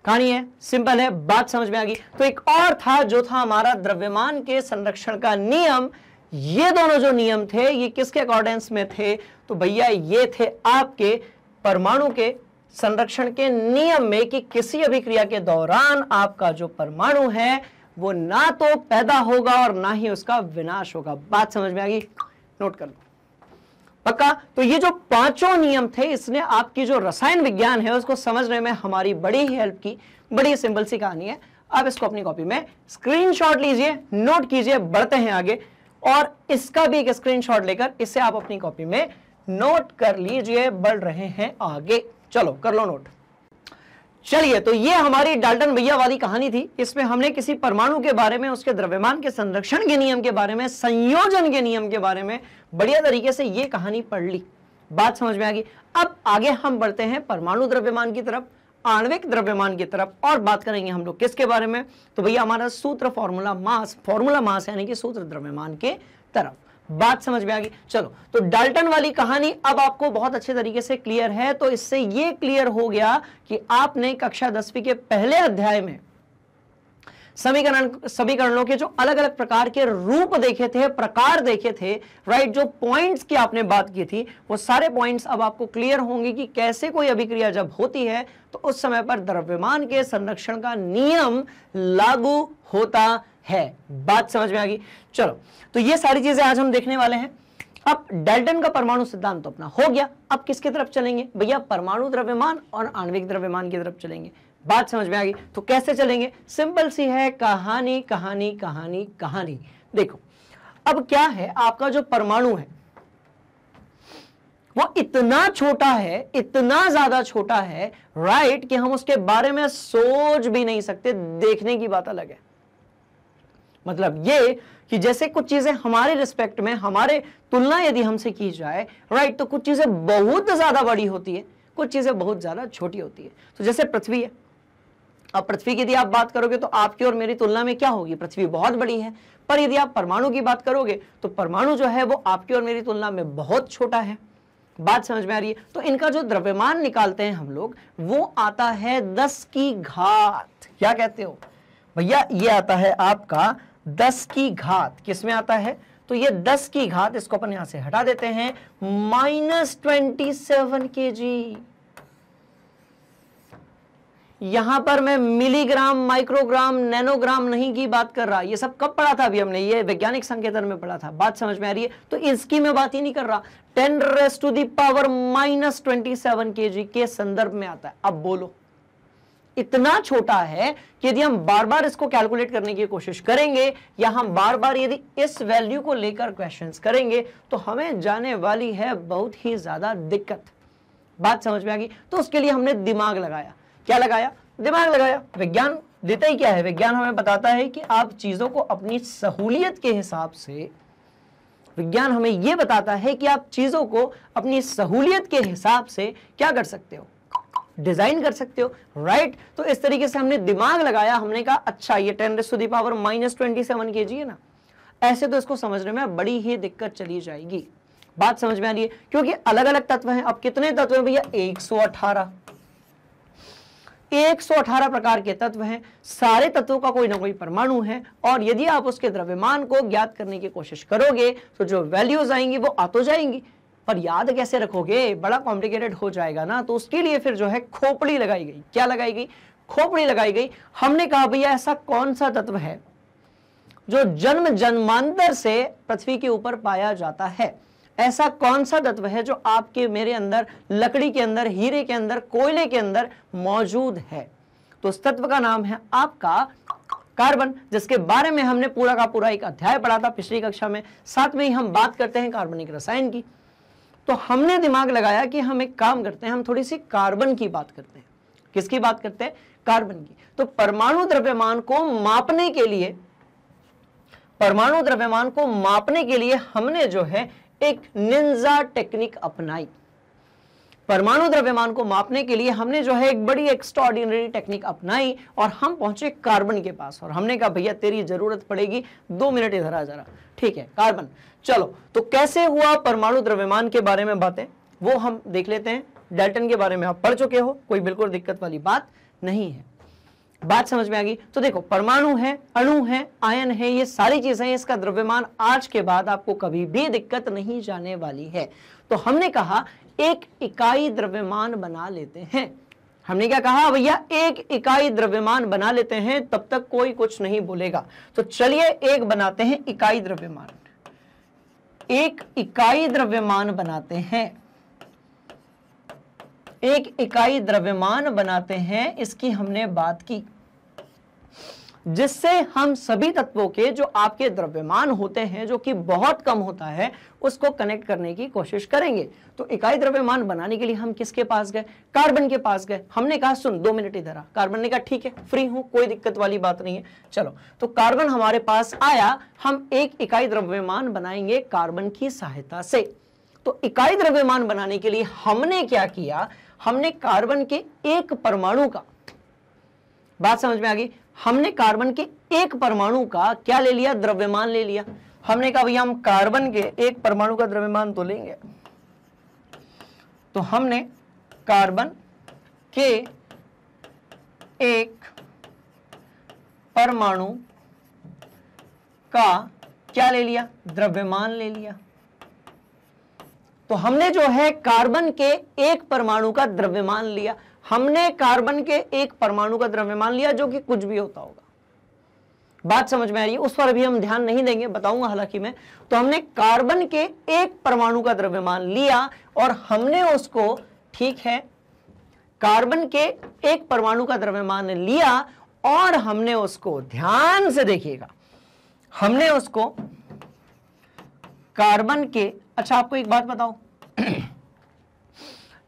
कहानी है, सिंपल है, बात समझ में आ गई। तो एक और था जो था हमारा द्रव्यमान के संरक्षण का नियम। ये दोनों जो नियम थे ये किसके अकॉर्डेंस में थे, तो भैया ये थे आपके परमाणु के संरक्षण के नियम में, कि किसी अभिक्रिया के दौरान आपका जो परमाणु है वो ना तो पैदा होगा और ना ही उसका विनाश होगा। बात समझ में आ गई, नोट कर लो पक्का। तो ये जो 5 नियम थे इसने आपकी जो रसायन विज्ञान है उसको समझने में हमारी बड़ी ही हेल्प की। बड़ी सिंपल सी कहानी है। आप इसको अपनी कॉपी में स्क्रीनशॉट लीजिए, नोट कीजिए, बढ़ते हैं आगे। और इसका भी एक स्क्रीनशॉट लेकर इसे आप अपनी कॉपी में नोट कर लीजिए, बढ़ रहे हैं आगे। चलो कर लो नोट। चलिए, तो ये हमारी डाल्टन भैया वाली कहानी थी। इसमें हमने किसी परमाणु के बारे में, उसके द्रव्यमान के संरक्षण के नियम के बारे में, संयोजन के नियम के बारे में बढ़िया तरीके से ये कहानी पढ़ ली। बात समझ में आ गई। अब आगे हम बढ़ते हैं परमाणु द्रव्यमान की तरफ, आणविक द्रव्यमान की तरफ, और बात करेंगे हम लोग किसके बारे में, तो भैया हमारा सूत्र फॉर्मूला मास यानी कि सूत्र द्रव्यमान के तरफ। बात समझ में आ गई। चलो, तो डाल्टन वाली कहानी अब आपको बहुत अच्छे तरीके से क्लियर है। तो इससे ये क्लियर हो गया कि आपने कक्षा 10वीं के पहले अध्याय में समीकरणों के जो अलग अलग प्रकार के रूप देखे थे, प्रकार देखे थे, राइट, जो पॉइंट्स की आपने बात की थी, वो सारे पॉइंट्स अब आपको क्लियर होंगे कि कैसे कोई अभिक्रिया जब होती है तो उस समय पर द्रव्यमान के संरक्षण का नियम लागू होता है। बात समझ में आ गई। चलो, तो ये सारी चीजें आज हम देखने वाले हैं। अब डाल्टन का परमाणु सिद्धांत तो अपना हो गया। अब किसकी तरफ चलेंगे भैया, परमाणु द्रव्यमान और आणविक द्रव्यमान की तरफ चलेंगे। बात समझ में आ गई। तो कैसे चलेंगे, सिंपल सी है कहानी कहानी कहानी कहानी। देखो, अब क्या है, आपका जो परमाणु है, वो इतना छोटा है, इतना ज्यादा छोटा है, राइट, कि हम उसके बारे में सोच भी नहीं सकते, देखने की बात अलग है। मतलब ये कि जैसे कुछ चीजें हमारे रिस्पेक्ट में, हमारे तुलना यदि हमसे की जाए, राइट, तो कुछ चीजें बहुत ज्यादा बड़ी होती है, कुछ चीजें बहुत ज्यादा छोटी होती है। तो जैसे पृथ्वी है, अब पृथ्वी की यदि आप बात करोगे तो आपकी और मेरी तुलना में क्या होगी, पृथ्वी बहुत बड़ी है। पर यदि आप परमाणु की बात करोगे तो परमाणु जो है वो आपकी और मेरी तुलना में बहुत छोटा है। बात समझ में आ रही है? तो इनका जो द्रव्यमान निकालते हैं हम लोग, वो आता है 10 की घात, क्या कहते हो भैया, ये आता है आपका 10 की घात, किसमें आता है, तो ये 10 की घात, इसको अपन यहां से हटा देते हैं, -27 kg। यहां पर मैं मिलीग्राम, माइक्रोग्राम, नैनोग्राम नहीं की बात कर रहा, ये सब कब पढ़ा था, अभी हमने ये वैज्ञानिक संकेतन में पढ़ा था। बात समझ में आ रही है? तो इसकी मैं बात ही नहीं कर रहा, 10⁻⁻27 kg के संदर्भ में आता है। अब बोलो, इतना छोटा है कि यदि हम बार बार इसको कैलकुलेट करने की कोशिश करेंगे, या हम बार बार यदि इस वैल्यू को लेकर क्वेश्चंस करेंगे, तो हमें जाने वाली है बहुत ही ज्यादा दिक्कत। बात समझ में आ गई? तो उसके लिए हमने दिमाग लगाया। क्या लगाया? दिमाग लगाया। विज्ञान देता ही क्या है, विज्ञान हमें बताता है कि आप चीजों को अपनी सहूलियत के हिसाब से, विज्ञान हमें यह बताता है कि आप चीजों को अपनी सहूलियत के हिसाब से क्या कर सकते हो, डिजाइन कर सकते हो, राइट। तो इस तरीके से हमने दिमाग लगाया, हमने कहा अच्छा ये 10⁻⁻27 kg है ना, ऐसे तो इसको समझने में बड़ी ही दिक्कत चली जाएगी। बात समझ में आ रही है? क्योंकि अलग अलग तत्व हैं। अब कितने तत्व हैं भैया? 118 प्रकार के तत्व हैं। सारे तत्वों का कोई ना कोई परमाणु है, और यदि आप उसके द्रव्यमान को ज्ञात करने की कोशिश करोगे तो जो वैल्यूज आएंगी वो आ तो जाएंगी, पर याद कैसे रखोगे, बड़ा कॉम्प्लिकेटेड हो जाएगा ना। तो उसके लिए फिर जो है खोपड़ी लगाई गई। क्या लगाई गई? खोपड़ी लगाई गई। हमने कहा भैया ऐसा कौन सा तत्व है जो जन्म जन्मांतर से पृथ्वी के ऊपर पाया जाता है, ऐसा कौन सा तत्व है जो आपके मेरे अंदर, लकड़ी के अंदर, हीरे के अंदर, कोयले के अंदर मौजूद है। तो उस तत्व का नाम है आपका कार्बन, जिसके बारे में हमने पूरा का पूरा एक अध्याय पढ़ा था पिछली कक्षा में। साथ में ही हम बात करते हैं कार्बनिक रसायन की। तो हमने दिमाग लगाया कि हम एक काम करते हैं, हम थोड़ी सी कार्बन की बात करते हैं। किसकी बात करते हैं? कार्बन की। तो परमाणु द्रव्यमान को मापने के लिए, परमाणु द्रव्यमान को मापने के लिए हमने जो है एक निंजा टेक्निक अपनाई। परमाणु द्रव्यमान को मापने के लिए हमने जो है एक बड़ी एक्स्ट्राऑर्डिनरी टेक्निक अपनाई, और हम पहुंचे कार्बन के पास, और हमने कहा भैया तेरी जरूरत पड़ेगी, 2 मिनट इधर आ जरा। ठीक है, कार्बन। चलो, तो कैसे हुआ परमाणु द्रव्यमान के बारे में बातें, वो हम देख लेते हैं। डाल्टन के बारे में आप पढ़ चुके हो, कोई बिल्कुल दिक्कत वाली बात नहीं है। बात समझ में आ गई? तो देखो, परमाणु है, अणु है, आयन है, ये सारी चीजें हैं। इसका द्रव्यमान आज के बाद आपको कभी भी दिक्कत नहीं जाने वाली है। तो हमने कहा एक इकाई द्रव्यमान बना लेते हैं। हमने क्या कहा भैया? एक इकाई द्रव्यमान बना लेते हैं, तब तक कोई कुछ नहीं बोलेगा। तो चलिए एक बनाते हैं इकाई द्रव्यमान, एक इकाई द्रव्यमान बनाते हैं, एक इकाई द्रव्यमान बनाते हैं। इसकी हमने बात की, जिससे हम सभी तत्वों के जो आपके द्रव्यमान होते हैं, जो कि बहुत कम होता है, उसको कनेक्ट करने की कोशिश करेंगे। तो इकाई द्रव्यमान बनाने के लिए हम किसके पास गए? कार्बन के पास गए। हमने कहा सुन 2 मिनट इधर आ। कार्बन ने कहा ठीक है, फ्री हूं, कोई दिक्कत वाली बात नहीं है। चलो, तो कार्बन हमारे पास आया, हम एक इकाई द्रव्यमान बनाएंगे कार्बन की सहायता से। तो इकाई द्रव्यमान बनाने के लिए हमने क्या किया? हमने कार्बन के एक परमाणु का, बात समझ में आ गई, हमने कार्बन के एक परमाणु का क्या ले लिया? द्रव्यमान ले लिया। हमने कहा भैया हम कार्बन के एक परमाणु का द्रव्यमान तो लेंगे। तो हमने कार्बन के एक परमाणु का क्या ले लिया? द्रव्यमान ले लिया। तो हमने जो है कार्बन के एक परमाणु का द्रव्यमान लिया। हमने कार्बन के एक परमाणु का द्रव्यमान लिया, जो कि कुछ भी होता होगा। बात समझ में आ रही है? उस पर अभी हम ध्यान नहीं देंगे, बताऊंगा हालांकि मैं। तो हमने कार्बन के एक परमाणु का द्रव्यमान लिया, और हमने उसको, ठीक है, कार्बन के एक परमाणु का द्रव्यमान लिया, और हमने उसको, ध्यान से देखिएगा, हमने उसको कार्बन के, अच्छा आपको एक बात बताओ,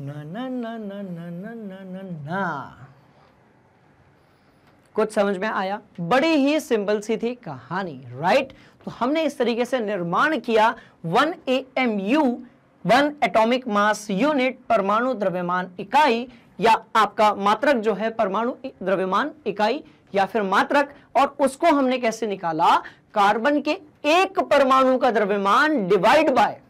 ना ना ना ना ना ना ना ना ना। कुछ समझ में आया? बड़ी ही सिंपल सी थी कहानी, राइट? तो हमने इस तरीके से निर्माण किया 1 AMU 1 एटॉमिक मास यूनिट, परमाणु द्रव्यमान इकाई, या आपका मात्रक जो है परमाणु द्रव्यमान इकाई या फिर मात्रक। और उसको हमने कैसे निकाला? कार्बन के एक परमाणु का द्रव्यमान डिवाइड बाय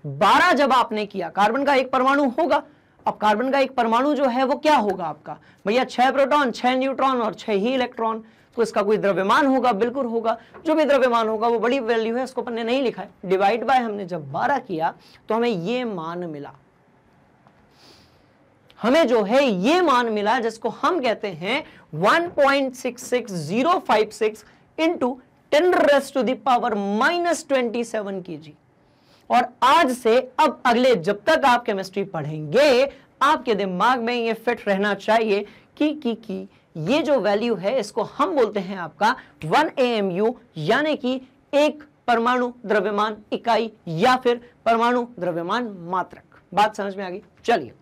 12 जब आपने किया, कार्बन का एक परमाणु होगा। अब कार्बन का एक परमाणु जो है वो क्या होगा आपका भैया? 6 प्रोटॉन, 6 न्यूट्रॉन और 6 ही इलेक्ट्रॉन। तो इसका कोई द्रव्यमान होगा? बिल्कुल होगा। जो भी द्रव्यमान होगा वो बड़ी वैल्यू है, इसको अपन ने नहीं लिखा है। डिवाइड बाय हमने जब 12 किया तो हमें ये मान मिला, हमें जो है ये मान मिला, जिसको हम कहते हैं 1.66056 इंटू 10⁻⁻27 kg। और आज से अब अगले जब तक आप केमिस्ट्री पढ़ेंगे आपके दिमाग में ये फिट रहना चाहिए कि ये जो वैल्यू है इसको हम बोलते हैं आपका 1 AMU, यानी कि एक परमाणु द्रव्यमान इकाई या फिर परमाणु द्रव्यमान मात्रक। बात समझ में आ गई? चलिए,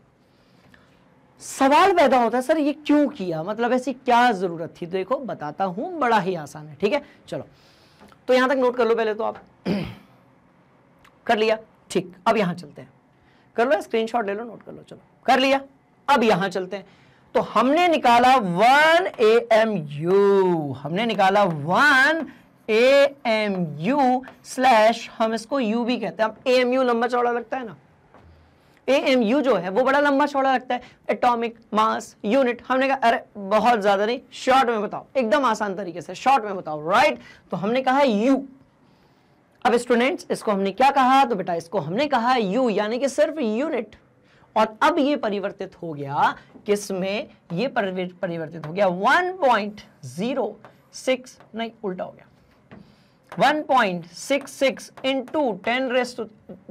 सवाल पैदा होता है सर ये क्यों किया, मतलब ऐसी क्या जरूरत थी? देखो बताता हूं, बड़ा ही आसान है। ठीक है, चलो तो यहां तक नोट कर लो पहले तो आप। कर लिया? ठीक, अब यहां चलते हैं। कर लो, स्क्रीनशॉट ले लो, नोट कर लो। चलो कर लिया, अब यहां चलते हैं। तो हमने निकाला 1 AMU, हमने निकाला 1 AMU स्लैश, हम इसको U भी कहते हैं। अब AMU लंबा चौड़ा लगता है ना, AMU जो है वो बड़ा लंबा चौड़ा लगता है, एटॉमिक मास यूनिट। हमने कहा अरे बहुत ज्यादा नहीं, शॉर्ट में बताओ, एकदम आसान तरीके से शॉर्ट में बताओ, राइट? तो हमने कहा U। अब स्टूडेंट्स इसको हमने क्या कहा? तो बेटा इसको हमने कहा U, यानी कि सिर्फ यूनिट। और अब ये परिवर्तित हो गया किसमें? ये परिवर्तित हो गया 1.06, नहीं उल्टा हो गया, 1.66 इंटू 10 रेज़ टू,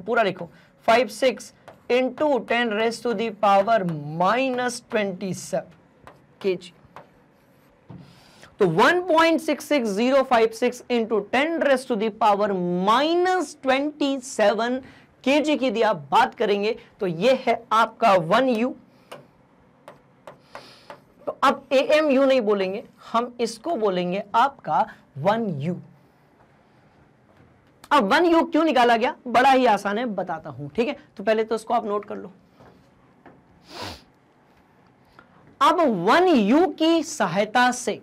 पूरा लिखो, 56 into 10 raise to the power -27 kg। तो 1.66056 into 10 raise to the power -27 kg की यदि आप बात करेंगे तो ये है आपका 1U। तो अब AMU नहीं बोलेंगे, हम इसको बोलेंगे आपका 1U। अब 1U क्यों निकाला गया? बड़ा ही आसान है, बताता हूं। ठीक है, तो पहले तो इसको आप नोट कर लो। अब 1U की सहायता से,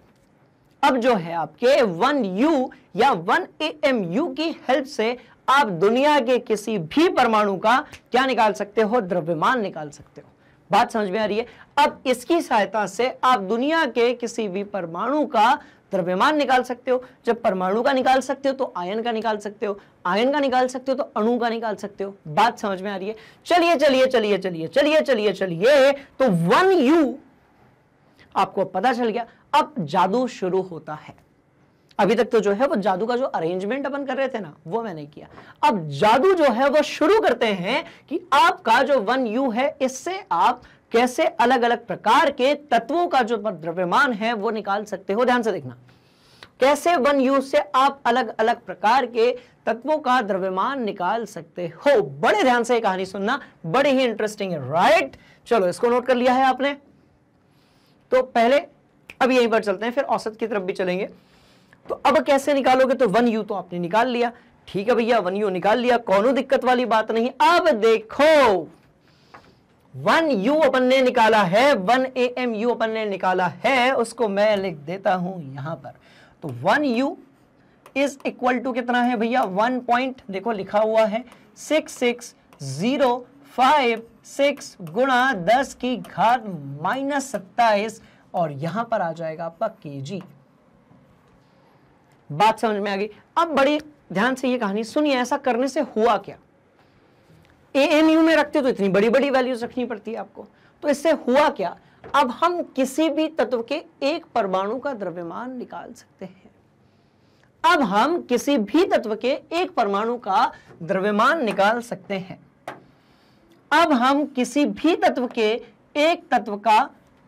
अब जो है आपके 1U या 1 AMU की हेल्प से आप दुनिया के किसी भी परमाणु का क्या निकाल सकते हो? द्रव्यमान निकाल सकते हो। बात समझ में आ रही है? अब इसकी सहायता से आप दुनिया के किसी भी परमाणु का द्रव्यमान निकाल सकते हो। जब परमाणु का निकाल सकते हो तो आयन का निकाल सकते हो, आयन का निकाल सकते हो तो अणु का निकाल सकते हो। बात समझ में आ रही है? चलिए चलिए चलिए चलिए चलिए चलिए चलिए, तो 1U आपको पता चल गया। अब जादू शुरू होता है। अभी तक तो जो है वो जादू का जो अरेंजमेंट अपन कर रहे थे ना, वो मैंने किया। अब जादू जो है वो शुरू करते हैं कि आपका जो 1U है इससे आप कैसे अलग अलग प्रकार के तत्वों का जो द्रव्यमान है वो निकाल सकते हो। ध्यान से देखना, कैसे 1U से आप अलग अलग प्रकार के तत्वों का द्रव्यमान निकाल सकते हो। बड़े ध्यान से कहानी सुनना, बड़े ही इंटरेस्टिंग है, राइट? चलो इसको नोट कर लिया है आपने। तो पहले अब यहीं पर चलते हैं, फिर औसत की तरफ भी चलेंगे। तो अब कैसे निकालोगे? तो 1U तो आपने निकाल लिया, ठीक है भैया, 1U निकाल लिया, कौनो दिक्कत वाली बात नहीं। अब देखो 1U अपन ने निकाला है, 1 AMU अपन ने निकाला है, उसको मैं लिख देता हूं यहां पर। तो 1U इज इक्वल टू कितना है भैया? 1 पॉइंट, देखो लिखा हुआ है 66056 गुणा 10 की घात -27, और यहां पर आ जाएगा आपका kg। बात समझ में आ गई? अब बड़ी ध्यान से ये कहानी सुनिए, ऐसा करने से हुआ क्या? AMU में रखते तो इतनी बड़ी बड़ी वैल्यूज रखनी पड़ती है आपको, तो इससे हुआ क्या? अब हम किसी भी तत्व के एक परमाणु का द्रव्यमान निकाल सकते हैं। अब हम किसी भी तत्व के एक परमाणु का द्रव्यमान निकाल सकते हैं। अब हम किसी भी तत्व के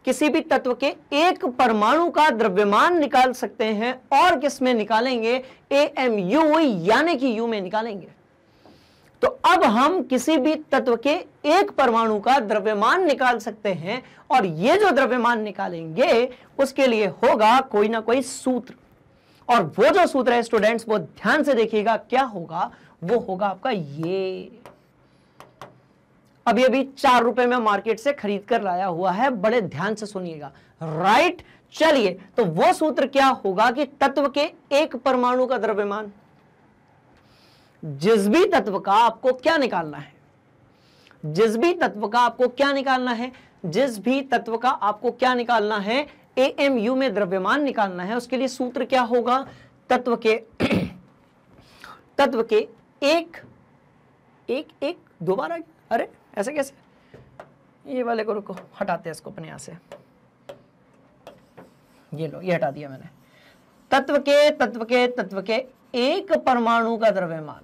किसी भी तत्व के एक परमाणु का द्रव्यमान निकाल सकते हैं, और किसमें निकालेंगे? AMU, यानी कि U में निकालेंगे। तो अब हम किसी भी तत्व के एक परमाणु का द्रव्यमान निकाल सकते हैं, और ये जो द्रव्यमान निकालेंगे उसके लिए होगा कोई ना कोई सूत्र, और वो जो सूत्र है स्टूडेंट्स वो ध्यान से देखिएगा क्या होगा। वो होगा आपका ये, अभी अभी 4 रुपए में मार्केट से खरीद कर लाया हुआ है, बड़े ध्यान से सुनिएगा, राइट? चलिए, तो वो सूत्र क्या होगा कि तत्व के एक परमाणु का द्रव्यमान, जिस भी तत्व का आपको क्या निकालना है, जिस भी तत्व का आपको क्या निकालना है, जिस भी तत्व का आपको क्या निकालना है, AMU में द्रव्यमान निकालना है, उसके लिए सूत्र क्या होगा? तत्व के एक दोबारा, अरे ऐसे कैसे? ये वाले को रुको, हटाते हैं इसको अपने यहां से, ये लो, ये हटा दिया मैंने। तत्व के एक परमाणु का द्रव्यमान,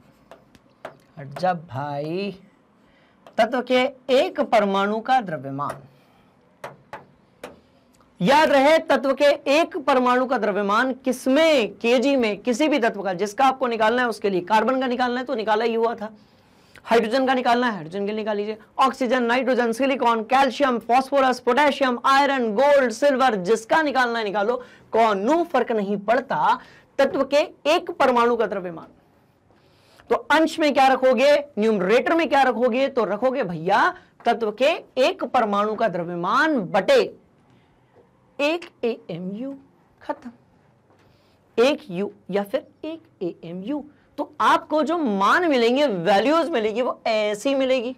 जब भाई तत्व के एक परमाणु का द्रव्यमान, याद रहे तत्व के एक परमाणु का द्रव्यमान किसमें, केजी में, किसी भी तत्व का जिसका आपको निकालना है उसके लिए कार्बन का निकालना है तो निकाला ही हुआ था, हाइड्रोजन का निकालना है हाइड्रोजन के निकाल लीजिए, oxygen, nitrogen, silicon, calcium, phosphorus, potassium, iron, gold, silver, जिसका निकालना है निकालो, कौनो फर्क नहीं पड़ता, तत्व के एक परमाणु का द्रव्यमान। तो अंश में क्या रखोगे, न्यूमरेटर में क्या रखोगे, तो रखोगे भैया तत्व के एक परमाणु का द्रव्यमान बटे एक AMU, खत्म, एक U या फिर एक AMU। तो आपको जो मान मिलेंगे, वैल्यूज मिलेगी, वो ऐसी मिलेगी,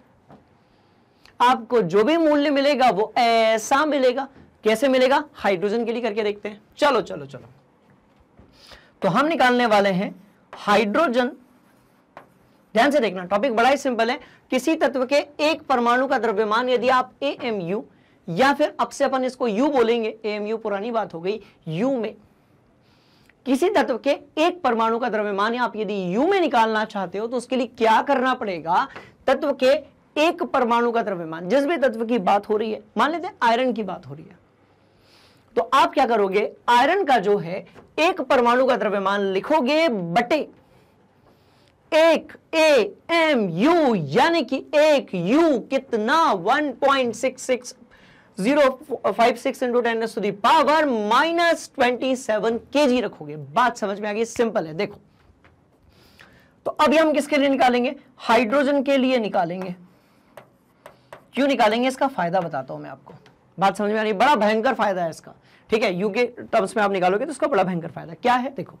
आपको जो भी मूल्य मिलेगा वो ऐसा मिलेगा। कैसे मिलेगा, हाइड्रोजन के लिए करके देखते हैं। चलो चलो चलो, तो हम निकालने वाले हैं हाइड्रोजन। ध्यान से देखना, टॉपिक बड़ा ही सिंपल है। किसी तत्व के एक परमाणु का द्रव्यमान यदि आप AMU या फिर अब से अपन इसको U बोलेंगे, AMU पुरानी बात हो गई, U में किसी तत्व के एक परमाणु का द्रव्यमान आप यदि U में निकालना चाहते हो तो उसके लिए क्या करना पड़ेगा, तत्व के एक परमाणु का द्रव्यमान, जिस भी तत्व की बात हो रही है, मान लेते हैं आयरन की बात हो रही है, तो आप क्या करोगे, आयरन का जो है एक परमाणु का द्रव्यमान लिखोगे बटे एक AMU, यानी कि एक U कितना 1.66 into 10 to the power -27 kg रखोगे। बात समझ में आ गई, सिंपल है। देखो तो अभी हम किसके लिए निकालेंगे, हाइड्रोजन के लिए निकालेंगे। क्यों निकालेंगे, इसका फायदा बताता हूं मैं आपको। बात समझ में आ रही है, बड़ा भयंकर फायदा है इसका, ठीक है। यू के टर्म्स में आप निकालोगे तो इसका बड़ा भयंकर फायदा क्या है, देखो।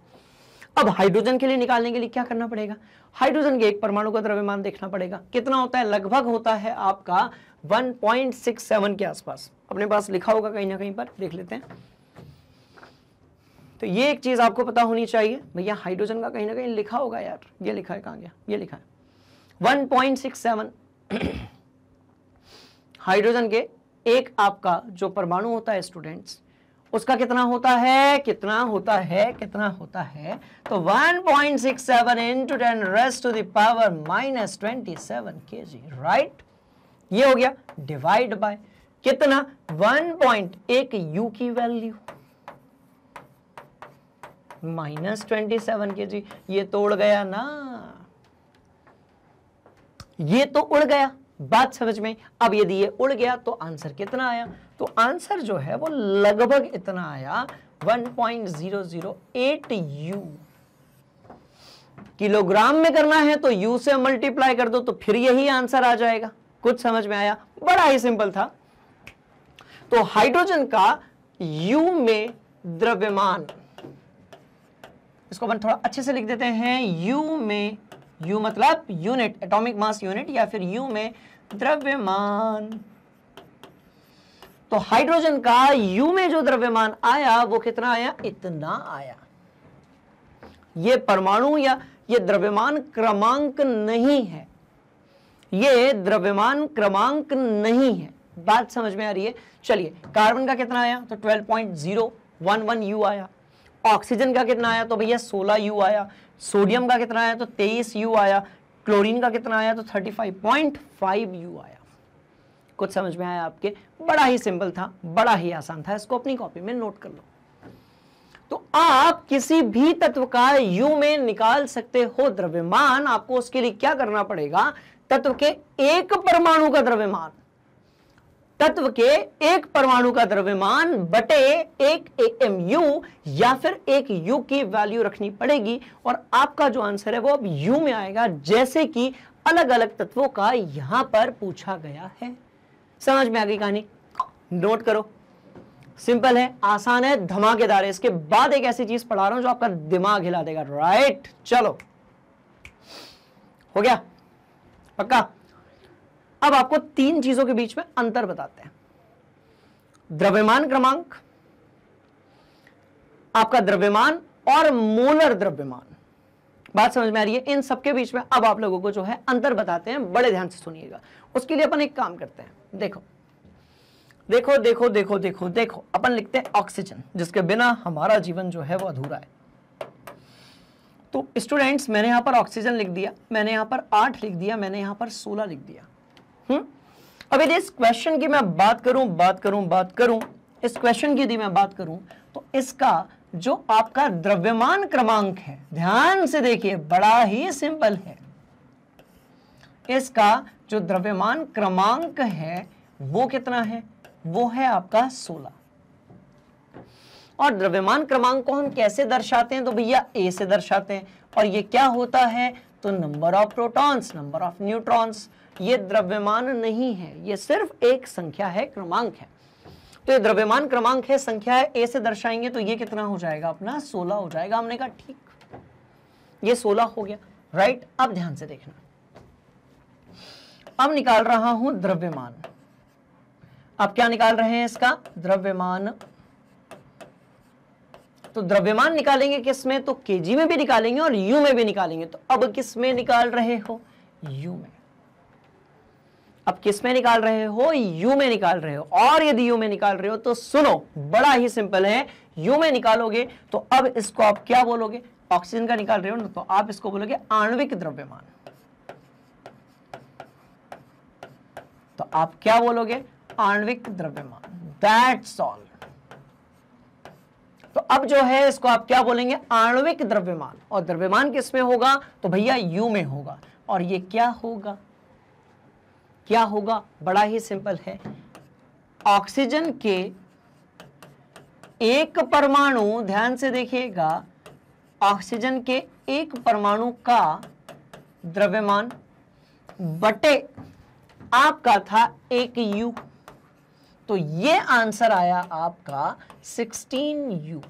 अब हाइड्रोजन के लिए निकालने के लिए क्या करना पड़ेगा, हाइड्रोजन के एक परमाणु का द्रव्यमान देखना पड़ेगा, कितना होता है, लगभग होता है आपका 1.67 के आसपास। अपने पास लिखा होगा कहीं ना कहीं पर, देख लेते हैं। तो ये एक चीज आपको पता होनी चाहिए भैया, हाइड्रोजन का कहीं ना कहीं लिखा होगा यार, ये लिखा है, कहां गया, ये लिखा है 1.67। हाइड्रोजन के एक आपका जो परमाणु होता है स्टूडेंट्स, उसका कितना होता है, कितना होता है, कितना होता है, तो 1.67 into 10 to the power -27 kg, right. ये हो गया, डिवाइड बाय कितना, 1.1 U की वैल्यू -27 kg। ये तो उड़ गया ना, ये तो उड़ गया, बात समझ में। अब यदि ये उड़ गया तो आंसर कितना आया, तो आंसर जो है वो लगभग इतना आया 1.008 U। किलोग्राम में करना है तो U से मल्टीप्लाई कर दो तो फिर यही आंसर आ जाएगा। कुछ समझ में आया, बड़ा ही सिंपल था। तो हाइड्रोजन का U में द्रव्यमान, इसको अपन थोड़ा अच्छे से लिख देते हैं, U में, U मतलब यूनिट, एटॉमिक मास यूनिट, या फिर U में द्रव्यमान। तो हाइड्रोजन का U में जो द्रव्यमान आया वो कितना आया, इतना आया। ये परमाणु या ये द्रव्यमान क्रमांक नहीं है, ये द्रव्यमान क्रमांक नहीं है। बात समझ में आ रही है। चलिए, कार्बन का कितना आया, तो 12.011 U आया। ऑक्सीजन का कितना आया, तो भैया 16 U आया। सोडियम का कितना आया, तो 23 U आया। क्लोरीन का कितना आया, तो 35.5 U आया। कुछ समझ में आया आपके, बड़ा ही सिंपल था, बड़ा ही आसान था। इसको अपनी कॉपी में नोट कर लो। तो आप किसी भी तत्व का U में निकाल सकते हो द्रव्यमान। आपको उसके लिए क्या करना पड़ेगा, तत्व के एक परमाणु का द्रव्यमान, तत्व के एक परमाणु का द्रव्यमान बटे एक AMU या फिर एक U की वैल्यू रखनी पड़ेगी, और आपका जो आंसर है वो अब U में आएगा, जैसे कि अलग अलग तत्वों का यहां पर पूछा गया है। समझ में आ गई कहानी, नोट करो। सिंपल है, आसान है, धमाकेदार है। इसके बाद एक ऐसी चीज पढ़ा रहा हूं जो आपका दिमाग हिला देगा, राइट। चलो, हो गया पक्का। अब आपको तीन चीजों के बीच में अंतर बताते हैं, द्रव्यमान क्रमांक, आपका द्रव्यमान और मोलर द्रव्यमान। बात समझ में आ रही है। इन सबके बीच में अब आप लोगों को जो है अंतर बताते हैं, बड़े ध्यान से सुनिएगा। उसके लिए अपन एक काम करते हैं, देखो देखो देखो देखो देखो देखो, अपन लिखते हैं ऑक्सीजन, जिसके बिना हमारा जीवन जो है वो अधूरा है। तो स्टूडेंट्स, मैंने यहां पर ऑक्सीजन लिख दिया, मैंने यहां पर 8 लिख दिया, मैंने यहां पर 16 लिख दिया। अब यदि इस क्वेश्चन की मैं बात करूं, इस क्वेश्चन की यदि मैं बात करूं तो इसका जो आपका द्रव्यमान क्रमांक है, ध्यान से देखिए, बड़ा ही सिंपल है। इसका जो द्रव्यमान क्रमांक है वो कितना है? वो है आपका 16। और द्रव्यमान क्रमांक को हम कैसे दर्शाते हैं? तो भैया ए से दर्शाते हैं। और ये क्या होता है? तो number of protons, number of neutrons. ये द्रव्यमान नहीं है, ये सिर्फ एक संख्या है, क्रमांक है। तो ये द्रव्यमान क्रमांक है, संख्या है, ए से दर्शाएंगे तो ये कितना हो जाएगा अपना? 16 हो जाएगा। हमने कहा ठीक, ये 16 हो गया, राइट। अब ध्यान से देखना, अब निकाल रहा हूं द्रव्यमान। अब क्या निकाल रहे हैं? इसका द्रव्यमान। तो द्रव्यमान निकालेंगे किस में? तो केजी में भी निकालेंगे और यू में भी निकालेंगे। तो अब किस में निकाल रहे हो? यू में। अब किस में निकाल रहे हो? यू में निकाल रहे हो। और यदि यू में निकाल रहे हो तो सुनो, बड़ा ही सिंपल है। यू में निकालोगे तो अब इसको आप क्या बोलोगे? ऑक्सीजन का निकाल रहे हो ना, तो आप इसको बोलोगे आणविक द्रव्यमान। तो आप क्या बोलोगे? आणविक द्रव्यमान। That's all. तो अब जो है इसको आप क्या बोलेंगे? आणविक द्रव्यमान। और द्रव्यमान किस में होगा? तो भैया यू में होगा। और ये क्या होगा? क्या होगा? बड़ा ही सिंपल है। ऑक्सीजन के एक परमाणु, ध्यान से देखिएगा, ऑक्सीजन के एक परमाणु का द्रव्यमान बटे आपका था 1 यू। तो ये आंसर आया आपका 16U।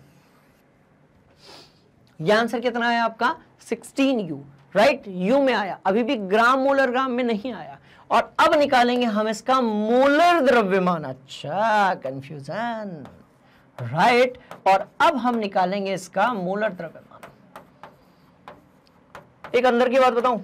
ये आंसर कितना आया आपका? 16U, right. यू में आया, अभी भी ग्राम मोलर ग्राम में नहीं आया। और अब निकालेंगे हम इसका मोलर द्रव्यमान। अच्छा, कंफ्यूजन, राइट। और अब हम निकालेंगे इसका मोलर द्रव्यमान। एक अंदर की बात बताऊं,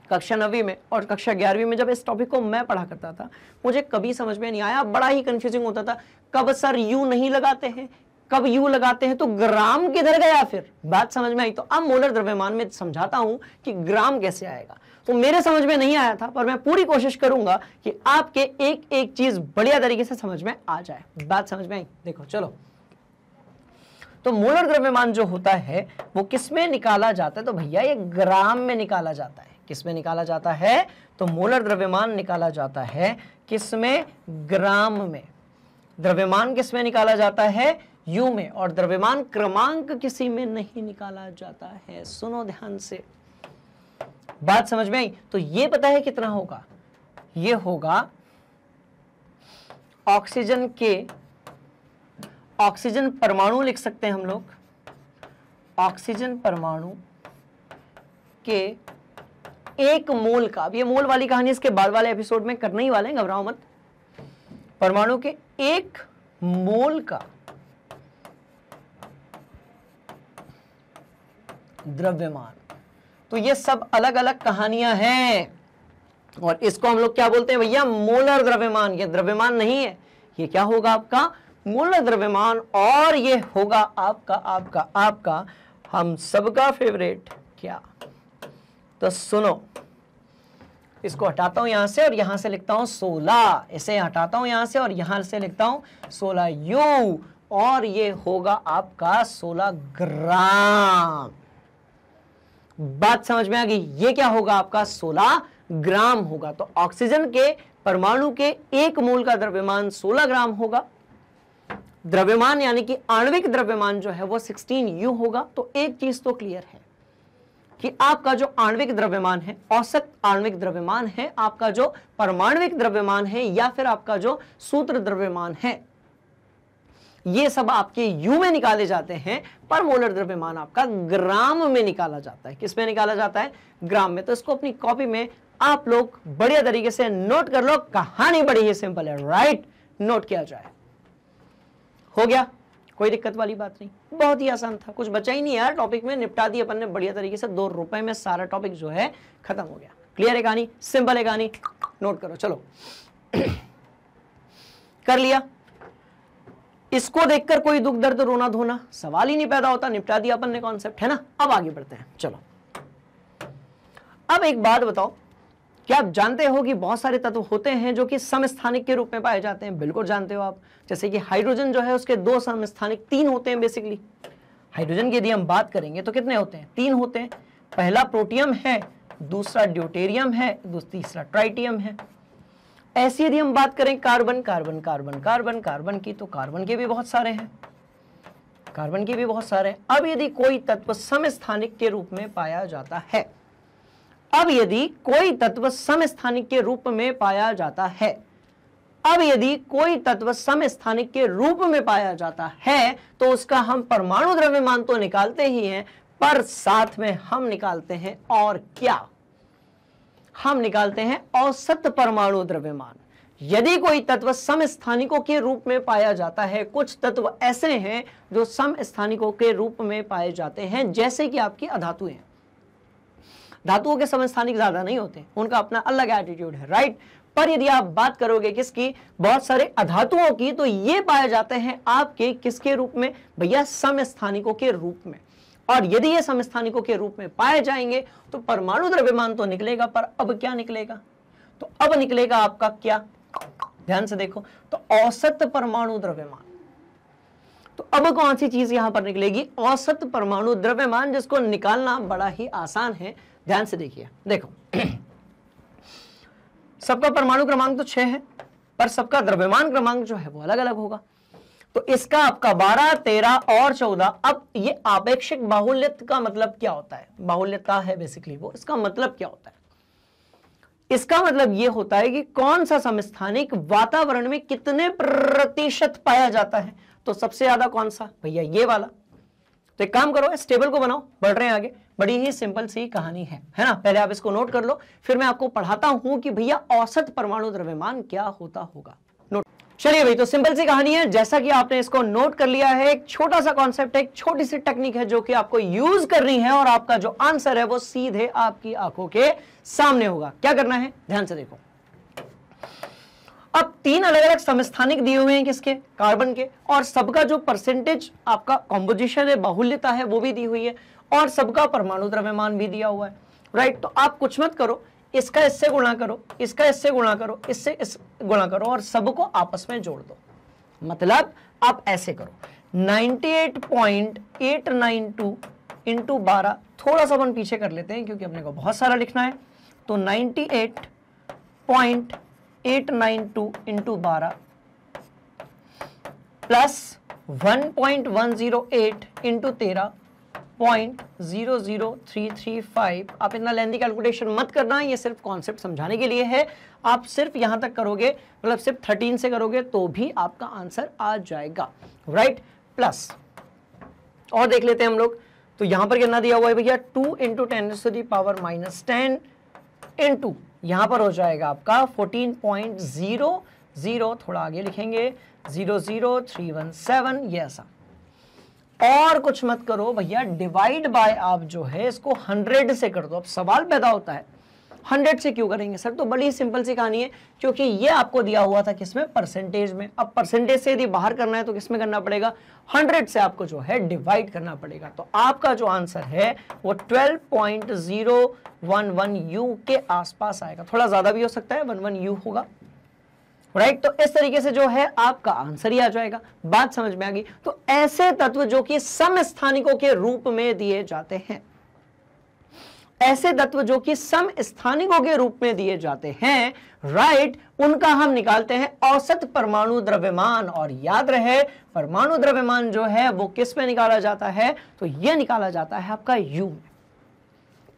कक्षा 9वीं में और कक्षा 11वीं में जब इस टॉपिक को मैं पढ़ा करता था, मुझे कभी समझ में नहीं आया, बड़ा ही कंफ्यूजिंग होता था। कब सर यू नहीं लगाते हैं, कब यू लगाते हैं, तो ग्राम किधर गया? फिर बात समझ में आई। तो अब मोलर द्रव्यमान में समझाता हूं कि ग्राम कैसे आएगा। तो मेरे समझ में नहीं आया था, पर मैं पूरी कोशिश करूंगा कि आपके एक एक चीज बढ़िया तरीके से समझ में आ जाए। बात समझ में आई? देखो चलो, तो मोलर द्रव्यमान जो होता है वो किस में निकाला जाता है? तो भैया ये ग्राम में निकाला जाता है। किस में निकाला जाता है? तो मोलर द्रव्यमान निकाला जाता है किस में? ग्राम में। द्रव्यमान किस में निकाला जाता है? यू में। और द्रव्यमान क्रमांक किसी में नहीं निकाला जाता है। सुनो ध्यान से, बात समझ में आई? तो ये पता है कितना होगा? ये होगा ऑक्सीजन के, ऑक्सीजन परमाणु लिख सकते हैं हम लोग, ऑक्सीजन परमाणु के 1 मोल का। अब ये मोल वाली कहानी इसके बाद वाले एपिसोड में करने ही वाले हैं, घबराओ मत। परमाणु के 1 मोल का द्रव्यमान। तो ये सब अलग अलग कहानियां हैं और इसको हम लोग क्या बोलते हैं भैया? मोलर द्रव्यमान। ये द्रव्यमान नहीं है, ये क्या होगा आपका? मोलर द्रव्यमान। और ये होगा आपका आपका आपका हम सबका फेवरेट क्या? तो सुनो, इसको हटाता हूं यहां से और यहां से लिखता हूं 16। इसे हटाता हूं यहां से और यहां से लिखता हूं 16U। और ये होगा आपका 16 ग्राम। बात समझ में आ गई? ये क्या होगा आपका? 16 ग्राम होगा। तो ऑक्सीजन के परमाणु के 1 मोल का द्रव्यमान 16 ग्राम होगा। द्रव्यमान यानी कि आणविक द्रव्यमान जो है वो 16U होगा। तो एक चीज तो क्लियर है कि आपका जो आणविक द्रव्यमान है, औसत आणविक द्रव्यमान है, आपका जो परमाणविक द्रव्यमान है, या फिर आपका जो सूत्र द्रव्यमान है, ये सब आपके यू में निकाले जाते हैं, पर मोलर द्रव्यमान आपका ग्राम में निकाला जाता है। किस में निकाला जाता है? ग्राम में। तो इसको अपनी कॉपी में आप लोग बढ़िया तरीके से नोट कर लो। कहानी बड़ी ही सिंपल है, राइट। नोट किया जाए। हो गया? कोई दिक्कत वाली बात नहीं, बहुत ही आसान था, कुछ बचा ही नहीं यार टॉपिक में, निपटा दिया अपन ने बढ़िया तरीके से। 2 रुपए में सारा टॉपिक जो है खत्म हो गया। क्लियर है कहानी? सिंपल है कहानी? नोट करो। चलो कर लिया। इसको देखकर कोई दुख दर्द रोना धोना सवाल ही नहीं पैदा होता। निपटा दिया अपन ने कॉन्सेप्ट, है ना। अब आगे बढ़ते हैं। चलो अब एक बात बताओ क्या आप जानते हो कि बहुत सारे तत्व होते हैं जो कि समस्थानिक के रूप में पाए जाते हैं? बिल्कुल जानते हो आप। जैसे कि हाइड्रोजन जो है उसके 2 समस्थानिक, 3 होते हैं बेसिकली। हाइड्रोजन की यदि हम बात करेंगे तो कितने होते हैं? 3 होते हैं। पहला प्रोटियम है, दूसरा ड्यूटेरियम है, तीसरा ट्राइटियम है। ऐसी यदि हम बात करें carbon carbon carbon carbon carbon की, तो कार्बन के भी बहुत सारे हैं, कार्बन के भी बहुत सारे हैं। अब यदि कोई तत्व समस्थानिक के रूप में पाया जाता है, अब यदि कोई तत्व समस्थानिक के रूप में पाया जाता है, अब यदि कोई तत्व समस्थानिक के रूप में पाया जाता है, तो उसका हम परमाणु द्रव्यमान तो निकालते ही हैं, पर साथ में हम निकालते हैं और क्या? हम निकालते हैं औसत परमाणु द्रव्यमान। यदि कोई तत्व समस्थानिकों के रूप में पाया जाता है, कुछ तत्व ऐसे हैं जो समस्थानिकों के रूप में पाए जाते हैं, जैसे कि आपकी अधातुएं हैं। धातुओं के समस्थानिक ज्यादा नहीं होते, उनका अपना अलग एटीट्यूड है, राइट। पर यदि आप बात करोगे किसकी, बहुत सारे अधातुओं की, तो ये पाए जाते हैं आपके किसके रूप में भैया? समस्थानिकों के रूप में। और यदि ये समस्थानिकों के रूप में पाए जाएंगे तो परमाणु द्रव्यमान तो निकलेगा, पर अब क्या निकलेगा? तो अब निकलेगा आपका क्या? ध्यान से देखो, तो औसत परमाणु द्रव्यमान। तो अब कौन सी चीज यहां पर निकलेगी? औसत परमाणु द्रव्यमान, जिसको निकालना बड़ा ही आसान है। ध्यान से देखिए, देखो सबका परमाणु क्रमांक तो 6 है, पर सबका द्रव्यमान क्रमांक जो है वो अलग अलग होगा। तो इसका आपका 12, 13 और 14। अब ये आपेक्षिक बाहुल्यता का मतलब क्या होता है? बाहुल्यता है बेसिकली वो, इसका मतलब क्या होता है? इसका मतलब ये होता है कि कौन सा समस्थानिक वातावरण में कितने प्रतिशत पाया जाता है। तो सबसे ज्यादा कौन सा भैया? ये वाला। तो एक काम करो, इस टेबल को बनाओ, बढ़ रहे हैं आगे। बड़ी ही सिंपल सी कहानी है ना? पहले आप इसको नोट कर लो, फिर मैं आपको पढ़ाता हूं कि भैया औसत परमाणु द्रव्यमान क्या होता होगा। नोट, चलिए भाई, तो सिंपल सी कहानी है। जैसा कि आपने इसको नोट कर लिया है, एक छोटा सा कॉन्सेप्ट है, एक छोटी सी टेक्निक है जो कि आपको यूज करनी है, और आपका जो आंसर है वो सीधे आपकी आंखों के सामने होगा। क्या करना है? ध्यान से देखो। अब 3 अलग अलग समस्थानिक दिए हुए हैं, किसके? कार्बन के, और सबका जो परसेंटेज आपका कॉम्पोजिशन है, बाहुल्यता है, वो भी दी हुई है, और सबका परमाणु द्रव्यमान भी दिया हुआ है, राइट। तो आप कुछ मत करो, इसका इससे गुणा करो, इसका इससे गुणा करो, इससे इस गुणा करो, और सबको आपस में जोड़ दो। मतलब आप ऐसे करो, 98.892 इंटू 12, थोड़ा सा अपन पीछे कर लेते हैं क्योंकि अपने को बहुत सारा लिखना है। तो 98.892 इंटू 12 प्लस 1.108 इंटू 13.00335। आप इतना लेंथी कैलकुलेशन मत करना, ये सिर्फ कॉन्सेप्ट समझाने के लिए है। आप सिर्फ यहां तक करोगे, मतलब सिर्फ 13 से करोगे तो भी आपका आंसर आ जाएगा, राइट। प्लस और देख लेते हैं हम लोग। तो यहां पर कितना दिया हुआ है भैया? 2 इंटू 10⁻⁻10 इंटू यहां पर हो जाएगा आपका 14.00, थोड़ा आगे लिखेंगे 00317, ये ऐसा। और कुछ मत करो भैया, डिवाइड बाय आप जो है इसको 100 से कर दो। अब सवाल पैदा होता है 100 से क्यों करेंगे सर? तो बड़ी सिंपल सी कहानी है, क्योंकि ये आपको दिया हुआ था किसमें? परसेंटेज में। अब परसेंटेज से यदि बाहर करना है तो किसमें करना पड़ेगा? 100 से आपको जो है डिवाइड करना पड़ेगा। तो आपका जो आंसर है वो 12.011U के आसपास आएगा, थोड़ा ज्यादा भी हो सकता है, 11U होगा, राइट। तो इस तरीके से जो है आपका आंसर ही आ जाएगा। बात समझ में आ गई? तो ऐसे तत्व जो कि समस्थानिकों के रूप में दिए जाते हैं, ऐसे तत्व जो कि समस्थानिकों के रूप में दिए जाते हैं, राइट, उनका हम निकालते हैं औसत परमाणु द्रव्यमान। और याद रहे, परमाणु द्रव्यमान जो है वो किस में निकाला जाता है? तो यह निकाला जाता है आपका U में।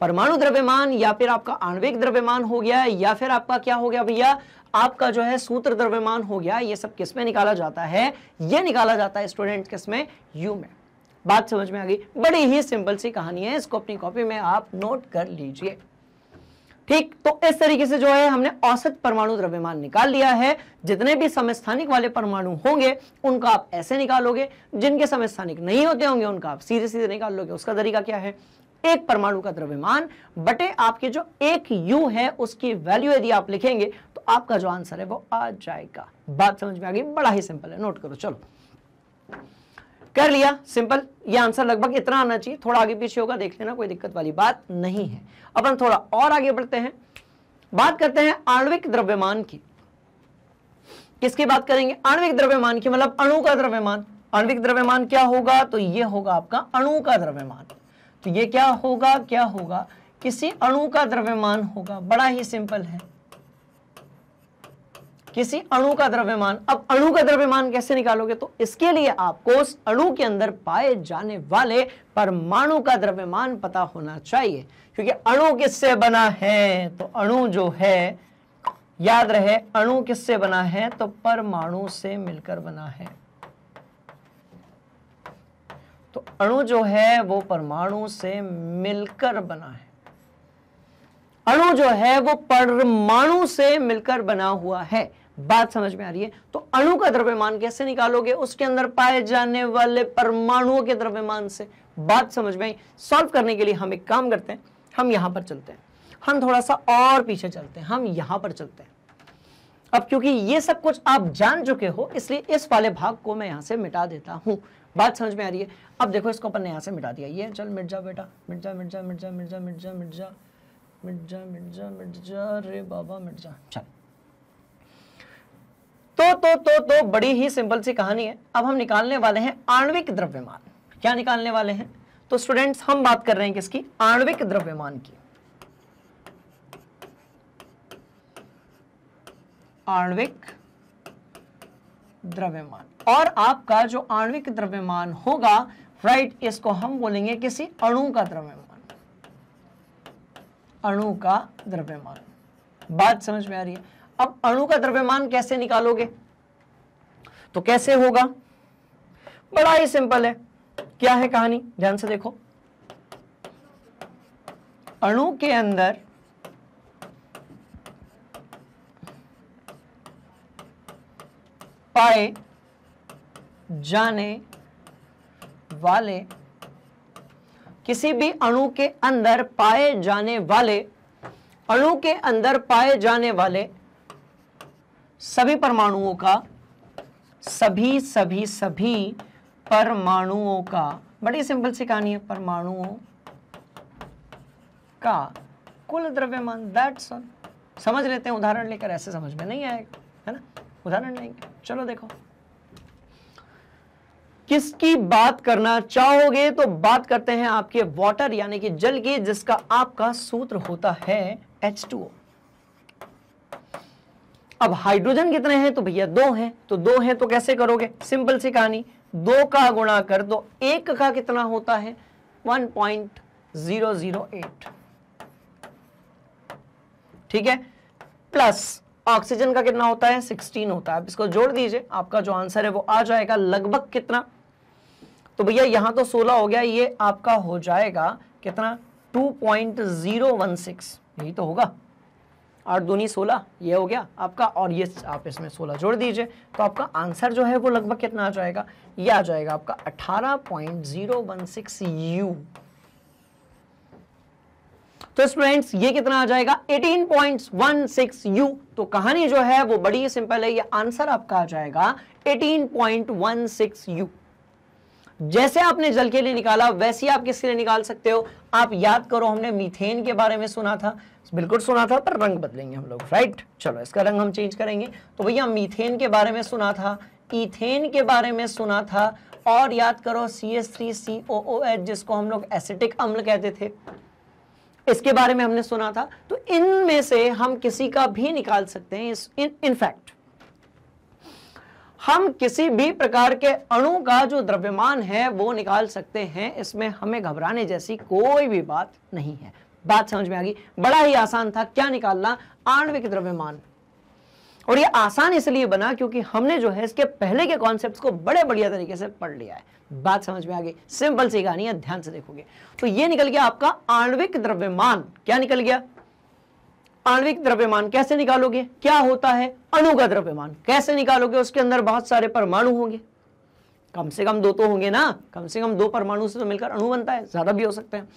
परमाणु द्रव्यमान या फिर आपका आणविक द्रव्यमान हो गया, या फिर आपका क्या हो गया भैया? आपका जो है सूत्र द्रव्यमान हो गया। ये सब किस में निकाला जाता है? ये निकाला जाता है स्टूडेंट किसमें? U में। बात समझ में आ गई? बड़ी ही सिंपल सी कहानी है, इसको अपनी कॉपी में आप नोट कर लीजिए, ठीक। तो इस तरीके से जो है हमने औसत परमाणु द्रव्यमान निकाल लिया है। जितने भी समस्थानिक वाले परमाणु होंगे उनका आप ऐसे निकालोगे, जिनके समस्थानिक नहीं होते होंगे उनका आप सीधे सीधे निकाल लोगे। उसका तरीका क्या है? एक परमाणु का द्रव्यमान बटे आपके जो एक U है उसकी वैल्यू यदि आप लिखेंगे तो आपका जो आंसर है वो आ जाएगा। बात समझ में आ गई? बड़ा ही सिंपल है, नोट करो। चलो कर लिया, सिंपल। ये आंसर लगभग इतना आना चाहिए, थोड़ा आगे पीछे होगा देख लेना, कोई दिक्कत वाली बात नहीं है। अपन थोड़ा और आगे बढ़ते हैं। बात करते हैं आणविक द्रव्यमान की। किसकी बात करेंगे? आणविक द्रव्यमान की, मतलब अणु का द्रव्यमान। आणविक द्रव्यमान क्या होगा? तो ये होगा आपका अणु का द्रव्यमान। तो ये क्या होगा? क्या होगा? किसी अणु का द्रव्यमान होगा। बड़ा ही सिंपल है, किसी अणु का द्रव्यमान। अब अणु का द्रव्यमान कैसे निकालोगे? तो इसके लिए आपको उस अणु के अंदर पाए जाने वाले परमाणु का द्रव्यमान पता होना चाहिए, क्योंकि अणु किससे बना है? तो अणु जो है, याद रहे, अणु किससे बना है? तो परमाणु से मिलकर बना है। तो अणु जो है वो परमाणु से मिलकर बना है। अणु जो है वो परमाणु से मिलकर बना हुआ है। बात समझ में आ रही है? तो अणु का द्रव्यमान कैसे निकालोगे? उसके अंदर पाए जाने वाले परमाणुओं के द्रव्यमान से। बात समझ में आई? सॉल्व करने के लिए हम एक काम करते हैं, हम यहां पर चलते हैं, हम थोड़ा सा और पीछे चलते हैं, हम यहां पर चलते हैं। अब क्योंकि ये सब कुछ आप जान चुके हो, इसलिए इस वाले भाग को मैं यहां से मिटा देता हूं। बात समझ में आ रही है? अब देखो, इसको अपन ने यहां से मिटा दिया। ये चल मिट जा बेटा, मिट जा मिट जा मिट जा मिट जा मिट जा मिट जा मिट जा मिट जा मिट जा, रे बाबा मिट जा। चल, तो बड़ी ही सिंपल सी कहानी है। अब हम निकालने वाले हैं आणविक द्रव्यमान। क्या निकालने वाले हैं? तो स्टूडेंट्स, हम बात कर रहे हैं किसकी? आणविक द्रव्यमान की। आणविक द्रव्यमान। और आपका जो आणविक द्रव्यमान होगा, राइट, इसको हम बोलेंगे किसी अणु का द्रव्यमान। अणु का द्रव्यमान। बात समझ में आ रही है? अब अणु का द्रव्यमान कैसे निकालोगे? तो कैसे होगा? बड़ा ही सिंपल है। क्या है कहानी? ध्यान से देखो। अणु के अंदर पाए जाने वाले, किसी भी अणु के अंदर पाए जाने वाले, अणु के अंदर पाए जाने वाले सभी परमाणुओं का, सभी परमाणुओं का, बड़ी सिंपल सी कहानी है, परमाणुओं का कुल द्रव्यमान। That's all. समझ लेते हैं उदाहरण लेकर, ऐसे समझ में नहीं आएगा, है ना? उदाहरण लेंगे। चलो देखो, किसकी बात करना चाहोगे? तो बात करते हैं आपके वाटर यानी कि जल की, जिसका आपका सूत्र होता है H2O। अब हाइड्रोजन कितने हैं? तो भैया 2 हैं। तो 2 हैं तो कैसे करोगे? सिंपल सी कहानी, 2 का गुणा कर दो, 1 का कितना होता है? 1.008। ठीक है, प्लस ऑक्सीजन का कितना होता है? 16 होता है। अब इसको जोड़ दीजिए, आपका जो आंसर है वो आ जाएगा लगभग कितना? तो भैया यहां तो 16 हो गया, ये आपका हो जाएगा कितना? 2.016। यही तो होगा, 8 दूनी 16, ये हो गया आपका। और ये आप इसमें 16 जोड़ दीजिए, तो आपका आंसर जो है वो लगभग कितना आ जाएगा? ये आ जाएगा आपका 18.016 U। तो स्टूडेंट्स, ये कितना आ जाएगा? 18.16 U। तो कहानी जो है वो बड़ी सिंपल है, ये आंसर आपका आ जाएगा 18.16 U। जैसे आपने जल के लिए निकाला, वैसे ही आप किसके लिए निकाल सकते हो? आप याद करो, हमने मीथेन के बारे में सुना था, बिल्कुल सुना था, पर रंग बदलेंगे हम लोग, राइट? चलो, इसका रंग हम चेंज करेंगे। तो भैया मीथेन के बारे में सुना था, ईथेन के बारे में सुना था, और याद करो CH3COOH, जिसको हम लोग एसिटिक अम्ल कहते थे, इसके बारे में हमने सुना था। तो इनमें से हम किसी का भी निकाल सकते हैं। इनफैक्ट हम किसी भी प्रकार के अणु का जो द्रव्यमान है वो निकाल सकते हैं। इसमें हमें घबराने जैसी कोई भी बात नहीं है। बात समझ में आ गई? बड़ा ही आसान था। क्या निकालना? आणविक द्रव्यमान। और ये आसान इसलिए बना क्योंकि हमने जो है इसके पहले के कॉन्सेप्ट्स को बड़े बढ़िया तरीके से पढ़ लिया है। बात समझ में आ गई? सिंपल सी कहानी है, ध्यान से देखोगे तो ये निकल गया आपका आणविक द्रव्यमान। क्या निकल गया? आणविक द्रव्यमान। कैसे निकालोगे? क्या होता है? अणु का द्रव्यमान। कैसे निकालोगे? उसके अंदर बहुत सारे परमाणु होंगे, कम से कम 2 तो होंगे ना, कम से कम 2 परमाणु से तो मिलकर अणु बनता है, ज्यादा भी हो सकते हैं।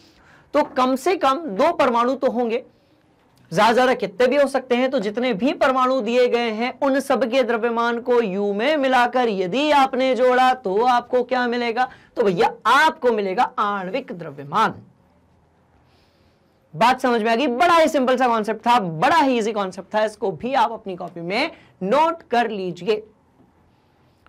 तो कम से कम 2 परमाणु तो होंगे, ज्यादा कितने भी हो सकते हैं। तो जितने भी परमाणु दिए गए हैं उन सब के द्रव्यमान को U में मिलाकर यदि आपने जोड़ा तो आपको क्या मिलेगा? तो भैया आपको मिलेगा आणविक द्रव्यमान। बात समझ में आ गई? बड़ा ही सिंपल सा कॉन्सेप्ट था, बड़ा ही इजी कॉन्सेप्ट था, इसको भी आप अपनी कॉपी में नोट कर लीजिए।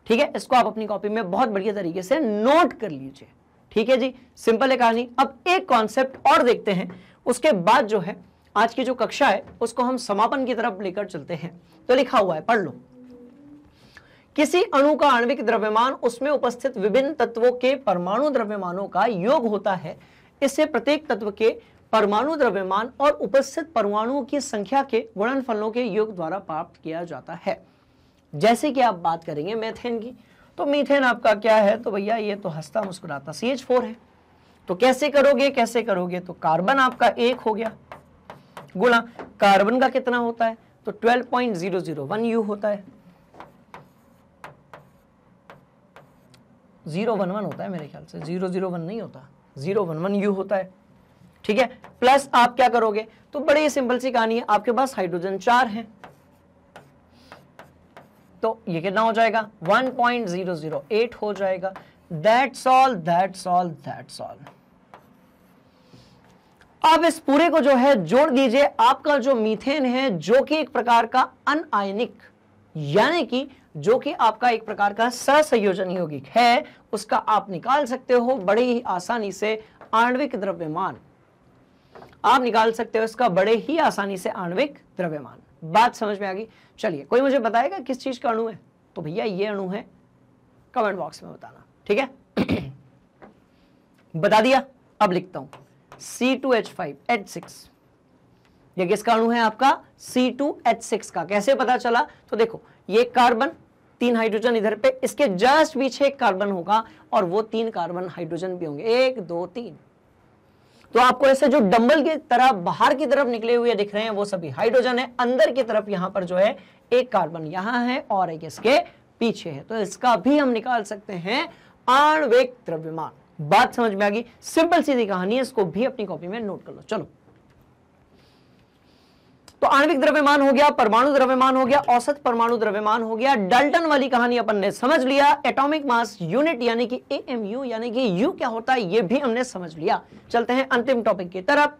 ठीक है, इसको आप अपनी कॉपी में बहुत बढ़िया तरीके से नोट कर लीजिए। ठीक है जी, सिंपल है कहानी। अब एक कॉन्सेप्ट और देखते हैं, उसके बाद जो है आज की जो कक्षा है उसको हम समापन की तरफ लेकर चलते हैं। तो लिखा हुआ है, पढ़ लो। किसी अणु का आणविक द्रव्यमान उसमें उपस्थित विभिन्न तत्वों के परमाणु द्रव्यमानों का योग होता है। इससे प्रत्येक तत्व के परमाणु द्रव्यमान और उपस्थित परमाणुओं की संख्या के गुणनफलों के योग द्वारा प्राप्त किया जाता है। जैसे कि आप बात करेंगे मीथेन की, तो मीथेन आपका क्या है? तो भैया ये तो हंसता मुस्कुराता CH4 है। तो कैसे करोगे? तो कार्बन आपका 1 हो गया, गुणा कार्बन का कितना होता है? तो 12.001 U होता है। 011 होता है मेरे ख्याल से, 001 नहीं होता, 011 U होता है। ठीक है, प्लस आप क्या करोगे? तो बड़ी सिंपल सी कहानी है, आपके पास हाइड्रोजन 4 है, तो ये कितना हो जाएगा? 1.008 हो जाएगा। That's all. अब इस पूरे को जो है जोड़ दीजिए। आपका जो मीथेन है, जो कि एक प्रकार का अनआयनिक, यानी कि जो कि आपका एक प्रकार का सहसंयोजन यौगिक है, उसका आप निकाल सकते हो बड़े ही आसानी से आणविक द्रव्यमान। आप निकाल सकते हो इसका बड़े ही आसानी से आणविक द्रव्यमान। बात समझ में आ गई? चलिए, कोई मुझे बताएगा किस चीज का अणु है? तो भैया ये अणु है, कमेंट बॉक्स में बताना। ठीक है बता दिया। अब लिखता हूं C2H5H6। ये किसका अणु है? आपका C2H6 का। कैसे पता चला? तो देखो, ये कार्बन, 3 हाइड्रोजन इधर पे, इसके जस्ट पीछे एक कार्बन होगा और वो 3 कार्बन हाइड्रोजन भी होंगे, 1 2 3। तो आपको ऐसे जो डंबल की तरह बाहर की तरफ निकले हुए दिख रहे हैं वो सभी हाइड्रोजन है। अंदर की तरफ यहां पर जो है एक कार्बन यहां है और एक इसके पीछे है, तो इसका भी हम निकाल सकते हैं आणविक द्रव्यमान। बात समझ में आ गई? सिंपल सीधी कहानी है, इसको भी अपनी कॉपी में नोट कर लो। चलो, तो आणविक द्रव्यमान हो गया, परमाणु द्रव्यमान हो गया, औसत परमाणु द्रव्यमान हो गया। डाल्टन वाली कहानी अपन ने समझ लिया। एटॉमिक मास यूनिट यानी कि AMU, यानी कि U क्या होता है ये भी हमने समझ लिया। चलते हैं अंतिम टॉपिक की तरफ,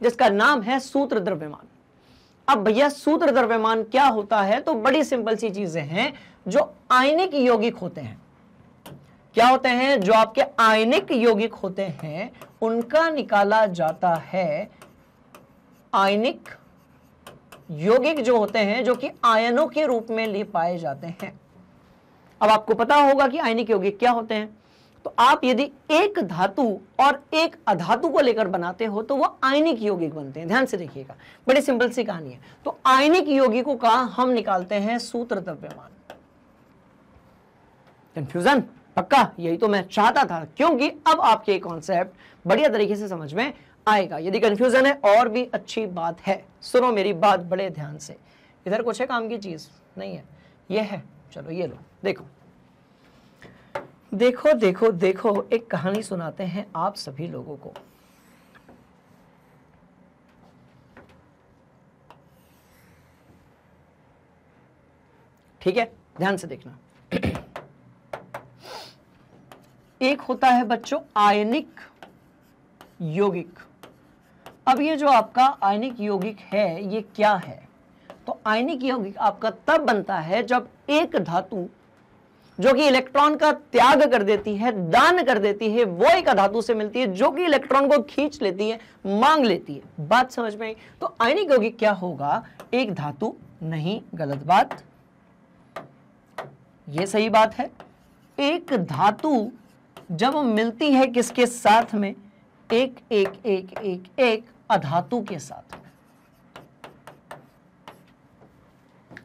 जिसका नाम है सूत्र द्रव्यमान। अब भैया सूत्र द्रव्यमान क्या होता है? तो बड़ी सिंपल सी चीजें हैं, जो आयनिक यौगिक होते हैं। क्या होते हैं? जो आपके आयनिक यौगिक होते हैं उनका निकाला जाता है। आयनिक यौगिक जो होते हैं, जो कि आयनों के रूप में ले पाए जाते हैं। अब आपको पता होगा कि आयनिक यौगिक क्या होते हैं। तो आप यदि एक धातु और एक अधातु को लेकर बनाते हो तो वो आयनिक यौगिक बनते हैं। ध्यान से देखिएगा, बड़ी सिंपल सी कहानी है। तो आयनिक यौगिकों का हम निकालते हैं सूत्र द्रव्यमान। कंफ्यूजन? पक्का? यही तो मैं चाहता था, क्योंकि अब आपके ये कॉन्सेप्ट बढ़िया तरीके से समझ में आएगा। यदि कंफ्यूजन है और भी अच्छी बात है, सुनो मेरी बात बड़े ध्यान से। इधर कुछ है काम की चीज नहीं है, ये है। चलो ये लो, देखो देखो देखो देखो, एक कहानी सुनाते हैं आप सभी लोगों को। ठीक है, ध्यान से देखना। एक होता है बच्चों आयनिक यौगिक। अब ये जो आपका आयनिक यौगिक है ये क्या है? तो आयनिक यौगिक आपका तब बनता है जब एक धातु जो कि इलेक्ट्रॉन का त्याग कर देती है, दान कर देती है, वो एक अधातु से मिलती है जो कि इलेक्ट्रॉन को खींच लेती है, मांग लेती है। बात समझ में आई? तो आयनिक यौगिक क्या होगा? एक धातु नहीं, गलत बात, ये सही बात है। एक धातु जब मिलती है किसके साथ में? एक एक एक एक एक अधातु के साथ।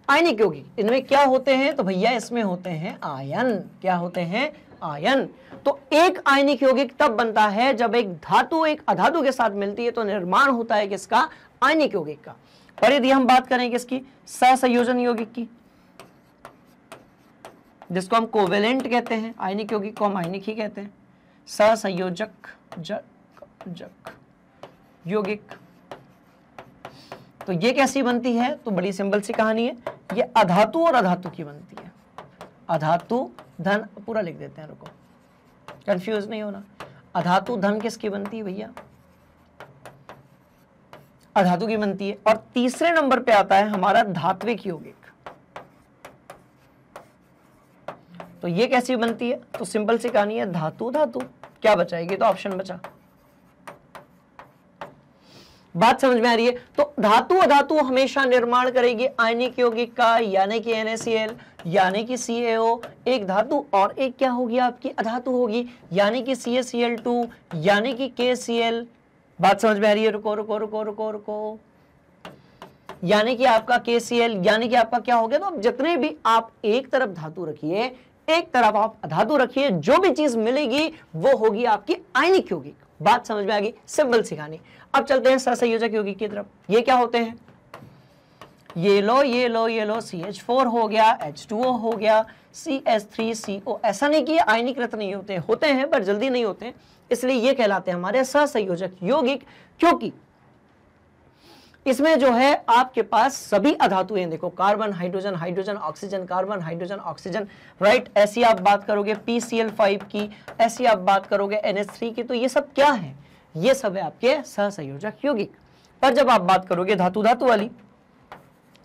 आयनिक यौगिक इनमें क्या होते हैं? तो भैया इसमें होते हैं आयन। क्या होते हैं? आयन। तो एक आयनिक यौगिक तब बनता है जब एक धातु एक अधातु के साथ मिलती है, तो निर्माण होता है किसका? आयनिक यौगिक का। पर यदि हम बात करें किसकी? सहसंयोजन यौगिक की, जिसको हम कोवेलेंट कहते हैं। आयनिक यौगिक को हम आयनिक ही कहते हैं। सहसंयोजक यौगिक, तो ये कैसी बनती है? तो बड़ी सिंपल सी कहानी है, ये अधातु और अधातु की बनती है। अधातु धन, पूरा लिख देते हैं, रुको कंफ्यूज नहीं होना। अधातु धन किसकी बनती है भैया? अधातु की बनती है। और तीसरे नंबर पे आता है हमारा धात्विक यौगिक। तो ये कैसी बनती है? तो सिंपल सी कहानी है, धातु धातु, क्या बचाएगी? तो ऑप्शन बचा। बात समझ में आ रही है? तो धातु अधातु हमेशा निर्माण करेगी आयनिक यौगिक का, यानी कि NaCl, यानी कि CaO, एक धातु और एक क्या होगी आपकी अधातु होगी, यानी कि CaCl2, यानी कि KCl। बात समझ में आ रही है? रुको रुको रुको रुको रुको, यानी कि आपका KCl, यानी कि आपका क्या हो गया? तो अब जितने भी आप एक तरफ धातु रखिए, एक तरफ आप अधातु रखिए, जो भी चीज मिलेगी वो होगी आपकी आयनिक यौगिक। बात समझ में आ गई? सिंपल सी कहानी। अब चलते हैं सहसंयोजक यौगिक की तरफ। ये क्या होते हैं? ये लो ये लो ये लो, CH4 हो गया, H2O हो गया, CH3CO। ऐसा नहीं कि आयनिक रत्न नहीं होते, होते हैं पर जल्दी नहीं होते, इसलिए ये कहलाते हैं हमारे सहसंयोजक यौगिक, क्योंकि इसमें जो है आपके पास सभी अधातुएं, देखो carbon hydrogen hydrogen oxygen, carbon hydrogen oxygen, right. ऐसी आप बात करोगे PCl5 की, ऐसी आप बात करोगे NH3 की, तो ये सब क्या है? ये सब है आपके सहसंयोजक यौगिक। पर जब आप बात करोगे धातु धातु वाली,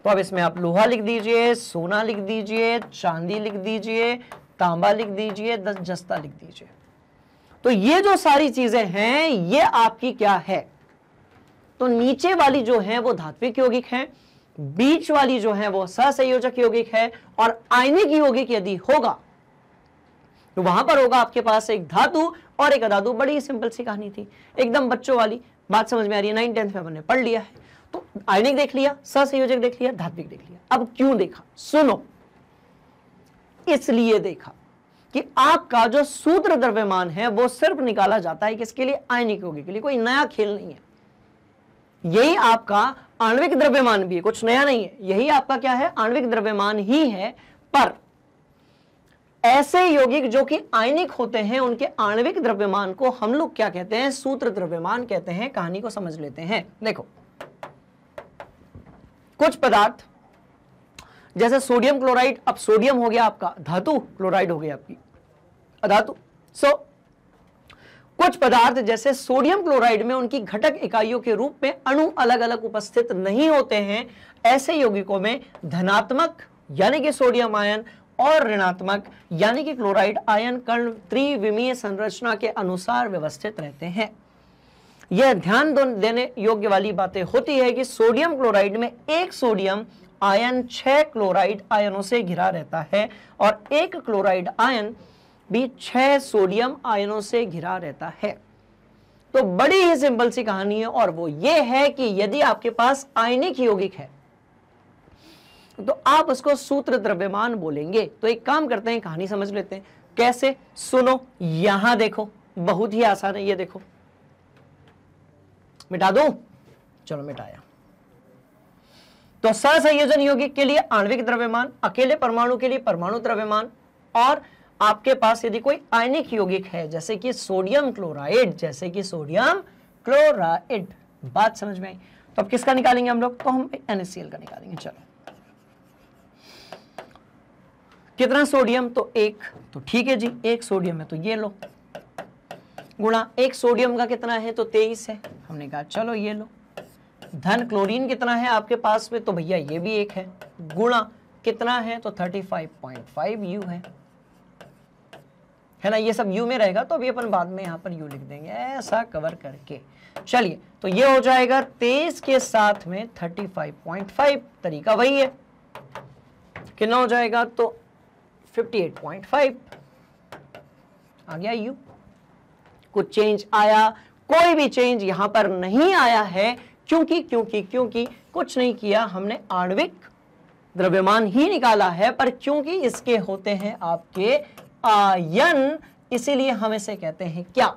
तो अब इसमें आप लोहा लिख दीजिए, सोना लिख दीजिए, चांदी लिख दीजिए, तांबा लिख दीजिए, जस्ता लिख दीजिए। तो ये जो सारी चीजें हैं ये आपकी क्या है? तो नीचे वाली जो है वो धात्विक यौगिक है, बीच वाली जो है वो सहसंयोजक यौगिक है, और आयनिक यौगिक यदि होगा तो वहां पर होगा आपके पास एक धातु और एक अधातु। बड़ी सिंपल सी कहानी थी, एकदम बच्चों वाली। बात समझ में आ रही है? 9th 10th में हमने पढ़ लिया है। तो आयनिक देख लिया, सहसंयोजक देख लिया, धात्विक देख लिया। अब क्यों देखा? सुनो, इसलिए देखा कि आपका जो सूत्र द्रव्यमान है वो सिर्फ निकाला जाता है किसके लिए? आयनिक यौगिक के लिए। कोई नया खेल नहीं है, यही आपका आणविक द्रव्यमान भी है, कुछ नया नहीं है, यही आपका क्या है? आणविक द्रव्यमान ही है। पर ऐसे यौगिक जो कि आयनिक होते हैं उनके आणविक द्रव्यमान को हम लोग क्या कहते हैं? सूत्र द्रव्यमान कहते हैं। कहानी को समझ लेते हैं। देखो, कुछ पदार्थ जैसे सोडियम क्लोराइड, अब सोडियम हो गया आपका धातु, क्लोराइड हो गया आपकी अधातु। कुछ पदार्थ जैसे सोडियम क्लोराइड में उनकी घटक इकाइयों के रूप में अणु अलग अलग उपस्थित नहीं होते हैं। ऐसे यौगिकों में धनात्मक यानी कि सोडियम आयन और ऋणात्मक यानी कि क्लोराइड आयन कण त्रिविमीय संरचना के अनुसार व्यवस्थित रहते हैं। यह ध्यान देने योग्य वाली बातें होती है कि सोडियम क्लोराइड में एक सोडियम आयन 6 क्लोराइड आयनों से घिरा रहता है, और एक क्लोराइड आयन भी 6 सोडियम आयनों से घिरा रहता है। तो बड़ी ही सिंपल सी कहानी है, और वो ये है कि यदि आपके पास आयनिक यौगिक है तो आप उसको सूत्र द्रव्यमान बोलेंगे। तो एक काम करते हैं, कहानी समझ लेते हैं कैसे। सुनो, यहां देखो, बहुत ही आसान है। ये देखो, मिटा दूं? चलो मिटाया। तो सहसंयोजन यौगिक के लिए आणविक द्रव्यमान, अकेले परमाणु के लिए परमाणु द्रव्यमान, और आपके पास यदि कोई आयनिक यौगिक है जैसे कि सोडियम क्लोराइड, जैसे कि सोडियम क्लोराइड। बात समझ में आई? तो अब किसका निकालेंगे हम लोग? तो हम NaCl का निकालेंगे। चलो, कितना सोडियम? तो 1। तो ठीक है जी, 1 सोडियम है तो ये लो, गुणा 1 सोडियम का कितना है? तो 23 है। हमने कहा चलो ये लो। धन क्लोरीन कितना है आपके पास में? तो भैया ये भी 1 है, गुणा कितना है? तो 35.5 U है ना। ये सब U में रहेगा तो अभी अपन बाद में यहां पर U लिख देंगे, ऐसा कवर करके। चलिए, तो ये हो जाएगा 23 के साथ में 35.5, तरीका वही है। कितना हो जाएगा? तो 58.5 आ गया U। कुछ चेंज आया? कोई भी चेंज यहां पर नहीं आया है, क्योंकि क्योंकि क्योंकि कुछ नहीं किया हमने, आणविक द्रव्यमान ही निकाला है। पर क्योंकि इसके होते हैं आपके आयन, इसीलिए हम इसे कहते हैं क्या?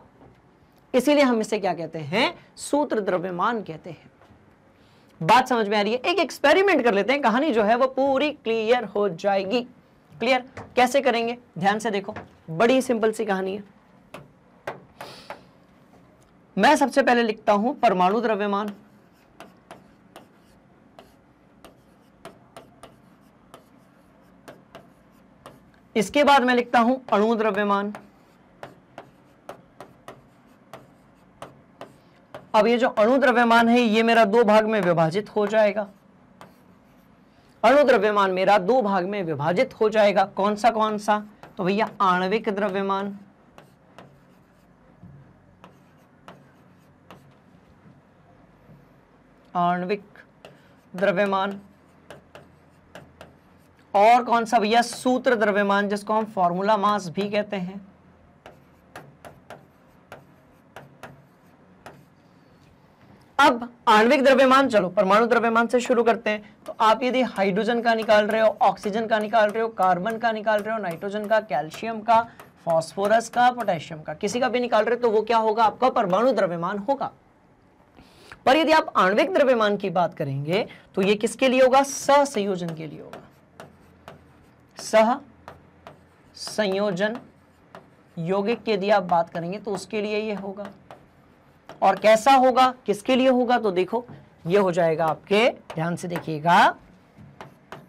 इसीलिए हम इसे क्या कहते हैं? सूत्र द्रव्यमान कहते हैं। बात समझ में आ रही है? एक एक्सपेरिमेंट कर लेते हैं, कहानी जो है वो पूरी क्लियर हो जाएगी। क्लियर कैसे करेंगे? ध्यान से देखो, बड़ी सिंपल सी कहानी है। मैं सबसे पहले लिखता हूं परमाणु द्रव्यमान, इसके बाद मैं लिखता हूं अणु द्रव्यमान, अब ये जो अणु द्रव्यमान है ये मेरा दो भाग में विभाजित हो जाएगा। अणु द्रव्यमान मेरा दो भाग में विभाजित हो जाएगा। कौन सा? तो भैया आणविक द्रव्यमान, आणविक द्रव्यमान, और कौन सा भैया? सूत्र द्रव्यमान, जिसको हम फॉर्मूला मास भी कहते हैं। अब आणविक द्रव्यमान, चलो परमाणु द्रव्यमान से शुरू करते हैं। तो आप यदि हाइड्रोजन का निकाल रहे हो, ऑक्सीजन का निकाल रहे हो, कार्बन का निकाल रहे हो, नाइट्रोजन का, कैल्शियम का, फास्फोरस का, पोटेशियम का, किसी का भी निकाल रहे हो, तो वो क्या होगा? आपका परमाणु द्रव्यमान होगा। पर यदि आप आणविक द्रव्यमान की बात करेंगे तो ये किसके लिए होगा? सहसंयोजन के लिए होगा। सह संयोजन यौगिक की यदि आप बात करेंगे तो उसके लिए ये होगा। और कैसा होगा, किसके लिए होगा? तो देखो ये हो जाएगा आपके, ध्यान से देखिएगा,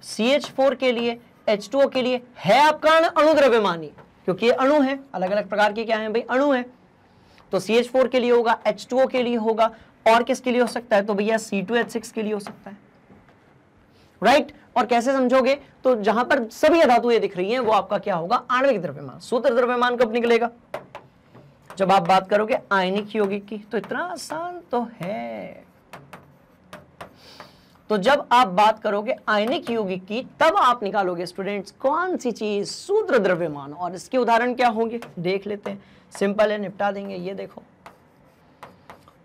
CH4 के लिए, H2O के लिए है आपका अणु द्रव्यमान ही, क्योंकि ये अणु है, अलग अलग प्रकार के क्या है भाई? अणु है। तो CH4 के लिए होगा, H2O के लिए होगा, और किसके लिए हो सकता है? तो भैया C2H6 के लिए हो सकता है, राइट। और कैसे समझोगे? तो जहां पर सभी धातुएं दिख रही हैं वो आपका क्या होगा? आणविक द्रव्यमान। सूत्र द्रव्यमान कब निकलेगा? जब आप बात करोगे आयनिक यौगिक की। तो इतना आसान तो है। तो जब आप बात करोगे आयनिक यौगिक की तब आप निकालोगे स्टूडेंट्स कौन सी चीज? सूत्र द्रव्यमान। और इसके उदाहरण क्या होंगे देख लेते हैं, सिंपल है, निपटा देंगे। ये देखो,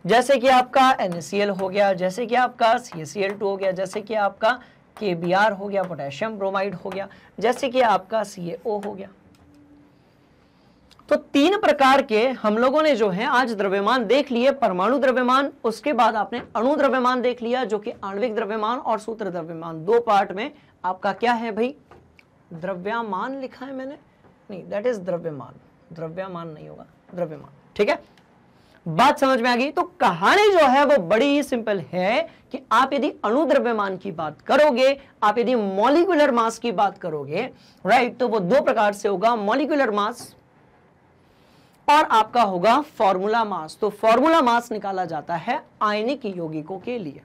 जैसे कि आपका NaCl हो गया, जैसे कि आपका CaCl2 हो गया, जैसे कि आपका KBr हो गया, पोटेशियम ब्रोमाइड हो गया, जैसे कि आपका CaO हो गया। तो तीन प्रकार के हम लोगों ने जो है आज द्रव्यमान देख लिए। परमाणु द्रव्यमान, उसके बाद आपने अणु द्रव्यमान देख लिया, जो कि आणविक द्रव्यमान और सूत्र द्रव्यमान। दो पार्ट में आपका क्या है भाई? द्रव्यमान लिखा है मैंने, नहीं, दैट इज द्रव्यमान, द्रव्यमान नहीं होगा, द्रव्यमान। ठीक है, बात समझ में आ गई? तो कहानी जो है वो बड़ी ही सिंपल है कि आप यदि अणु द्रव्यमान की बात करोगे, आप यदि मॉलिक्यूलर मास की बात करोगे, राइट, तो वो दो प्रकार से होगा, मॉलिक्यूलर मास और आपका होगा फॉर्मूला मास। तो फॉर्मूला मास निकाला जाता है आयनिक यौगिकों के लिए।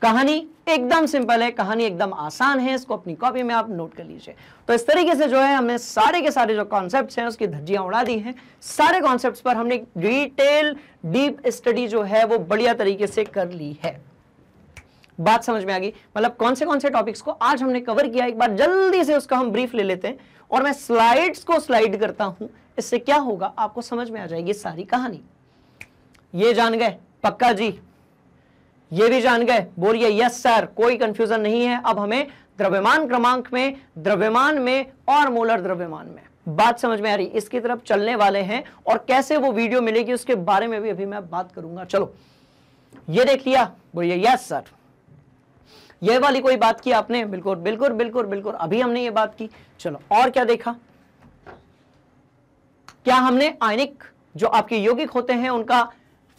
कहानी एकदम सिंपल है, कहानी एकदम आसान है, इसको अपनी कॉपी में आप नोट कर लीजिए। तो इस तरीके से जो है हमने सारे के सारे जो कॉन्सेप्ट्स हैं उसकी धज्जियां उड़ा दी हैं। सारे कॉन्सेप्ट्स पर हमने डिटेल डीप स्टडी जो है वो बढ़िया तरीके से कर ली है। बात समझ में आ गई? मतलब कौन से टॉपिक्स को आज हमने कवर किया, एक बार जल्दी से उसका हम ब्रीफ ले लेते हैं और मैं स्लाइड्स को स्लाइड करता हूं। इससे क्या होगा, आपको समझ में आ जाएगी सारी कहानी। ये जान गए? पक्का जी? ये भी जान गए? बोलिए यस सर, कोई कंफ्यूजन नहीं है। अब हमें द्रव्यमान क्रमांक में, द्रव्यमान में और मोलर द्रव्यमान में बात समझ में आ रही, इसकी तरफ चलने वाले हैं। और कैसे वो वीडियो मिलेगी उसके बारे में भी अभी मैं बात करूंगा। चलो, ये देख लिया? बोलिए यस सर। ये वाली कोई बात की आपने? बिल्कुल बिल्कुल बिल्कुल बिल्कुल, अभी हमने ये बात की। चलो, और क्या देखा? क्या हमने आयनिक जो आपके यौगिक होते हैं उनका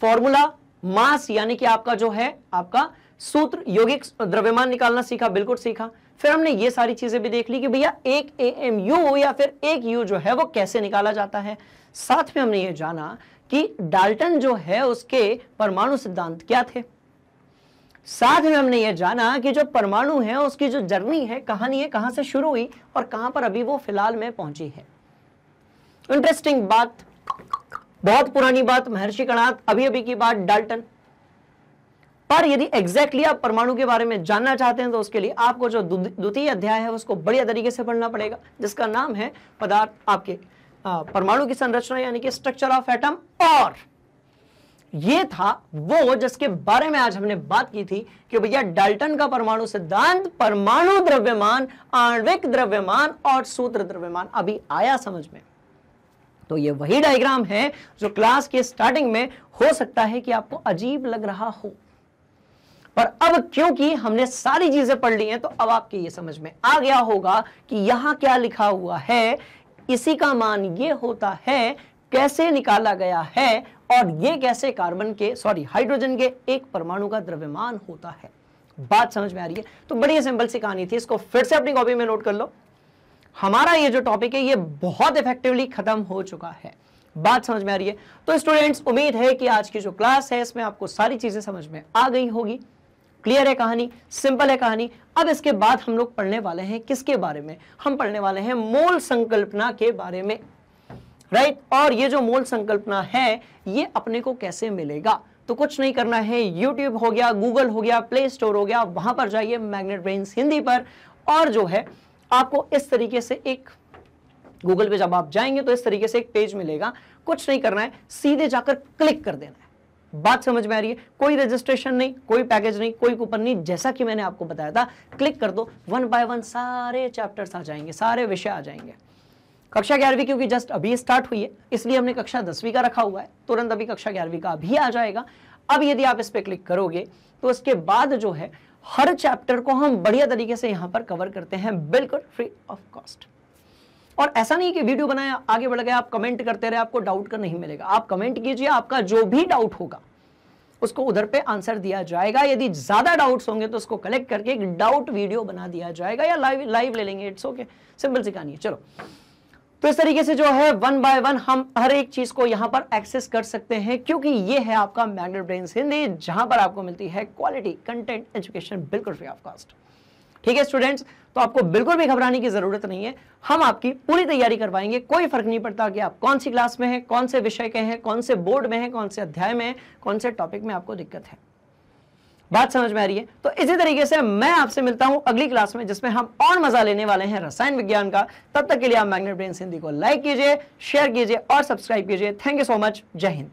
फॉर्मूला मास यानी कि आपका जो है आपका सूत्र यौगिक द्रव्यमान निकालना सीखा? बिल्कुल सीखा। फिर हमने ये सारी चीजें भी देख ली कि भैया एक AMU या फिर एक U जो है वो कैसे निकाला जाता है। साथ में हमने ये जाना कि डाल्टन जो है उसके परमाणु सिद्धांत क्या थे। साथ में हमने ये जाना कि जो परमाणु है उसकी जो जर्नी है, कहानी है, कहां से शुरू हुई और कहां पर अभी वो फिलहाल में पहुंची है। इंटरेस्टिंग बात, बहुत पुरानी बात, महर्षि कणाद, अभी अभी की बात, डाल्टन। पर यदि एग्जैक्टली आप परमाणु के बारे में जानना चाहते हैं तो उसके लिए आपको जो द्वितीय अध्याय है उसको बढ़िया तरीके से पढ़ना पड़ेगा, जिसका नाम है पदार्थ आपके परमाणु की संरचना यानी कि स्ट्रक्चर ऑफ एटम। और ये था वो जिसके बारे में आज हमने बात की थी कि भैया डाल्टन का परमाणु सिद्धांत, परमाणु द्रव्यमान, आणविक द्रव्यमान और सूत्र द्रव्यमान अभी आया समझ में। तो ये वही डायग्राम है जो क्लास के स्टार्टिंग में हो सकता है कि आपको अजीब लग रहा हो, पर अब क्योंकि हमने सारी चीजें पढ़ ली हैं तो अब आपके ये समझ में आ गया होगा कि यहां क्या लिखा हुआ है, इसी का मान ये होता है, कैसे निकाला गया है और ये कैसे कार्बन के हाइड्रोजन के एक परमाणु का द्रव्यमान होता है। बात समझ में आ रही है? तो बड़ी सिंपल सी कहानी थी, इसको फिर से अपनी कॉपी में नोट कर लो। हमारा ये जो टॉपिक है ये बहुत इफेक्टिवली खत्म हो चुका है। बात समझ में आ रही है? तो स्टूडेंट्स, उम्मीद है कि आज की जो क्लास है इसमें आपको सारी चीजें समझ में आ गई होगी। क्लियर है कहानी, सिंपल है कहानी। अब इसके बाद हम लोग पढ़ने वाले हैं किसके बारे में? हम पढ़ने वाले हैं मूल संकल्पना के बारे में, राइट। और ये जो मूल संकल्पना है ये अपने को कैसे मिलेगा? तो कुछ नहीं करना है, यूट्यूब हो गया, गूगल हो गया, प्ले स्टोर हो गया, वहां पर जाइए मैग्नेट ब्रेन्स हिंदी पर, और जो है आपको इस तरीके से एक गूगल पे जब आप जाएंगे तो इस तरीके से एक पेज मिलेगा। कुछ नहीं करना है, सीधे जाकर क्लिक कर देना है। बात समझ में आ रही है? कोई रजिस्ट्रेशन नहीं, कोई पैकेज नहीं, कोई कूपन नहीं, जैसा कि मैंने आपको बताया था। क्लिक कर दो, 1 बाय 1 सारे चैप्टर्स आ जाएंगे, सारे विषय आ जाएंगे। कक्षा 11वीं क्योंकि जस्ट अभी स्टार्ट हुई है, इसलिए हमने कक्षा 10वीं का रखा हुआ है, तुरंत अभी कक्षा 11वीं का भी आ जाएगा। अब यदि आप इस पे क्लिक करोगे तो इसके बाद जो है हर चैप्टर को हम बढ़िया तरीके से यहां पर कवर करते हैं, बिल्कुल फ्री ऑफ कॉस्ट। और ऐसा नहीं कि वीडियो बनाया, आगे बढ़ गए, आप कमेंट करते रहे, आपको डाउट का नहीं मिलेगा। आप कमेंट कीजिए, आपका जो भी डाउट होगा उसको उधर पे आंसर दिया जाएगा। यदि ज्यादा डाउट्स होंगे तो उसको कलेक्ट करके एक डाउट वीडियो बना दिया जाएगा, या लाइव ले लेंगे, इट्स ओके, सिंपल सी कहानी है। चलो, तो इस तरीके से जो है 1 बाय 1 हम हर एक चीज को यहां पर एक्सेस कर सकते हैं, क्योंकि ये है आपका मैग्नेट ब्रेन्स हिंदी, जहां पर आपको मिलती है क्वालिटी कंटेंट एजुकेशन बिल्कुल फ्री ऑफ कॉस्ट। ठीक है स्टूडेंट्स, तो आपको बिल्कुल भी घबराने की जरूरत नहीं है, हम आपकी पूरी तैयारी करवाएंगे। कोई फर्क नहीं पड़ता कि आप कौन सी क्लास में हैं, कौन से विषय के हैं, कौन से बोर्ड में हैं, कौन से अध्याय में हैं, कौन से टॉपिक में आपको दिक्कत है। बात समझ में आ रही है? तो इसी तरीके से मैं आपसे मिलता हूं अगली क्लास में, जिसमें हम और मजा लेने वाले हैं रसायन विज्ञान का। तब तक के लिए आप मैग्नेट ब्रेन्स हिंदी को लाइक कीजिए, शेयर कीजिए और सब्सक्राइब कीजिए। Thank you so much. जय हिंद।